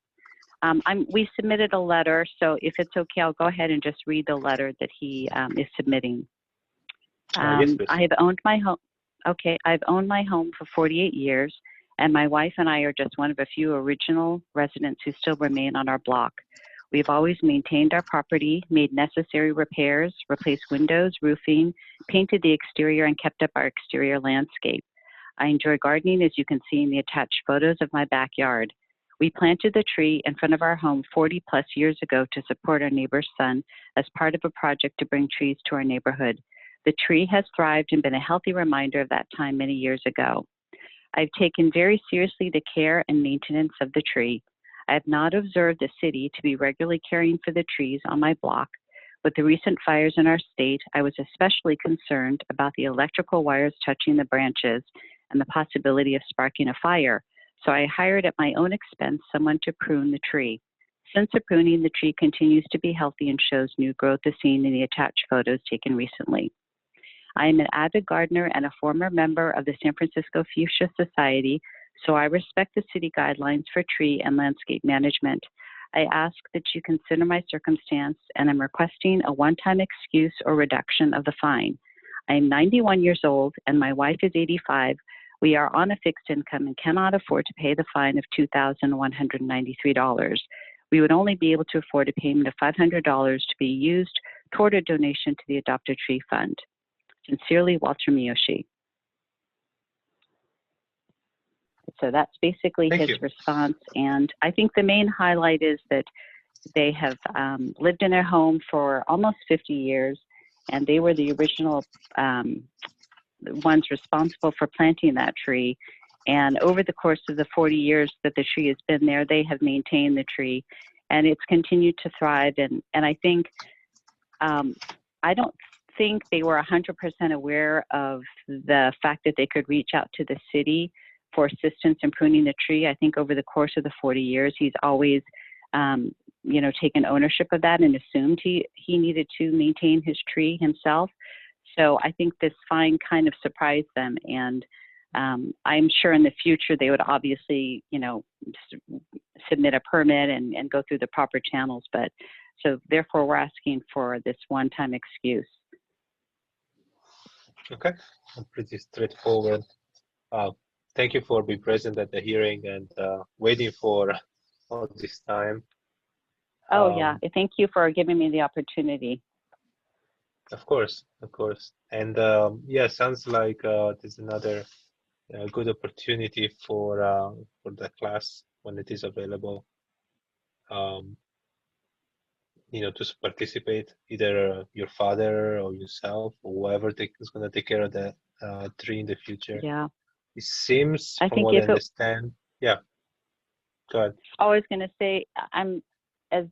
Speaker 7: We submitted a letter, so if it's okay, I'll go ahead and just read the letter that he is submitting.
Speaker 1: Yes, please.
Speaker 7: I have owned my home. Okay, I've owned my home for 48 years, and my wife and I are just one of a few original residents who still remain on our block. We've always maintained our property, made necessary repairs, replaced windows, roofing, painted the exterior, and kept up our exterior landscape. I enjoy gardening, as you can see in the attached photos of my backyard. We planted the tree in front of our home 40 plus years ago to support our neighbor's son as part of a project to bring trees to our neighborhood. The tree has thrived and been a healthy reminder of that time many years ago. I've taken very seriously the care and maintenance of the tree. I have not observed the city to be regularly caring for the trees on my block. With the recent fires in our state, I was especially concerned about the electrical wires touching the branches and the possibility of sparking a fire. So I hired at my own expense someone to prune the tree. Since the pruning, the tree continues to be healthy and shows new growth as seen in the attached photos taken recently. I am an avid gardener and a former member of the San Francisco Fuchsia Society, so I respect the city guidelines for tree and landscape management. I ask that you consider my circumstance, and I'm requesting a one-time excuse or reduction of the fine. I am 91 years old and my wife is 85. We are on a fixed income and cannot afford to pay the fine of $2,193. We would only be able to afford a payment of $500 to be used toward a donation to the Adopt a Tree Fund. Sincerely, Walter Miyoshi. So that's basically
Speaker 1: Thank
Speaker 7: his
Speaker 1: you.
Speaker 7: response. And I think the main highlight is that they have lived in their home for almost 50 years, and they were the original ones responsible for planting that tree. And over the course of the 40 years that the tree has been there, they have maintained the tree, and it's continued to thrive. And I think, I don't think they were 100% aware of the fact that they could reach out to the city for assistance in pruning the tree. I think over the course of the 40 years, he's always, you know, taken ownership of that and assumed he needed to maintain his tree himself. So I think this fine kind of surprised them, and I'm sure in the future they would obviously, you know, submit a permit and go through the proper channels. But so therefore, we're asking for this one-time excuse.
Speaker 1: Okay, pretty straightforward. Thank you for being present at the hearing and waiting for all this time.
Speaker 7: Oh yeah, thank you for giving me the opportunity.
Speaker 1: Of course, of course. And yeah, sounds like there's another good opportunity for the class when it is available. You know, to participate, either your father or yourself or whoever is going to take care of the tree in the future.
Speaker 7: Yeah,
Speaker 1: It seems,
Speaker 7: I
Speaker 1: from
Speaker 7: think
Speaker 1: what I
Speaker 7: if it,
Speaker 1: understand, yeah, go ahead.
Speaker 7: I was going to say, I'm as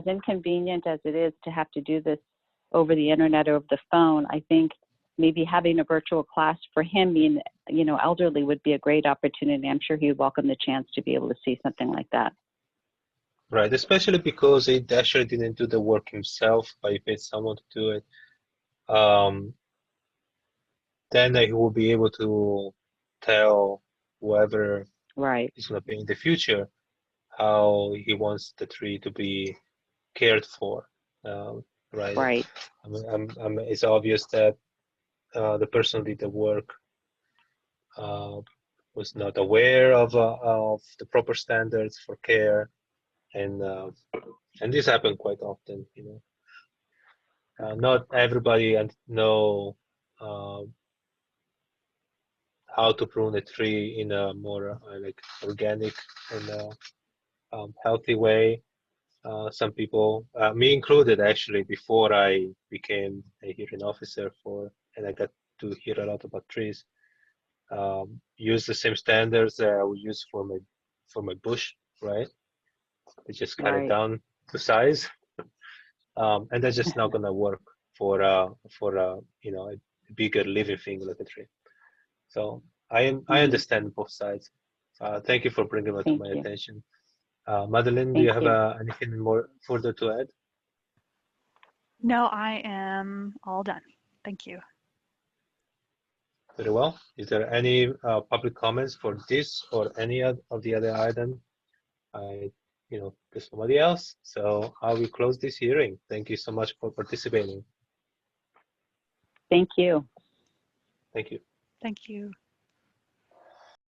Speaker 7: inconvenient as it is to have to do this over the internet or over the phone. I think maybe having a virtual class for him, being, you know, elderly, would be a great opportunity. I'm sure he would welcome the chance to be able to see something like that.
Speaker 1: Right, especially because he actually didn't do the work himself, but he paid someone to do it. Then he will be able to tell whoever
Speaker 7: Right.
Speaker 1: is going to pay in the future how he wants the tree to be cared for. Right.
Speaker 7: Right.
Speaker 1: It's obvious that the person who did the work was not aware of the proper standards for care, and this happened quite often. You know, not everybody know how to prune a tree in a more like organic and healthy way. Some people, me included, actually, before I became a hearing officer and I got to hear a lot about trees. Use the same standards that I would use for my bush, right? They just cut it
Speaker 7: Right.
Speaker 1: down to size, and that's just not gonna work for you know, a bigger living thing like a tree. So I understand both sides. Thank you for bringing that to
Speaker 7: Thank
Speaker 1: my
Speaker 7: you.
Speaker 1: attention. Madeline, do
Speaker 7: Thank
Speaker 1: you have
Speaker 7: you.
Speaker 1: anything more further to add?
Speaker 3: No, I am all done. Thank you.
Speaker 1: Very well. Is there any public comments for this or any of the other item? You know, there's somebody else. So I will close this hearing. Thank you so much for participating.
Speaker 7: Thank you.
Speaker 1: Thank you.
Speaker 3: Thank you.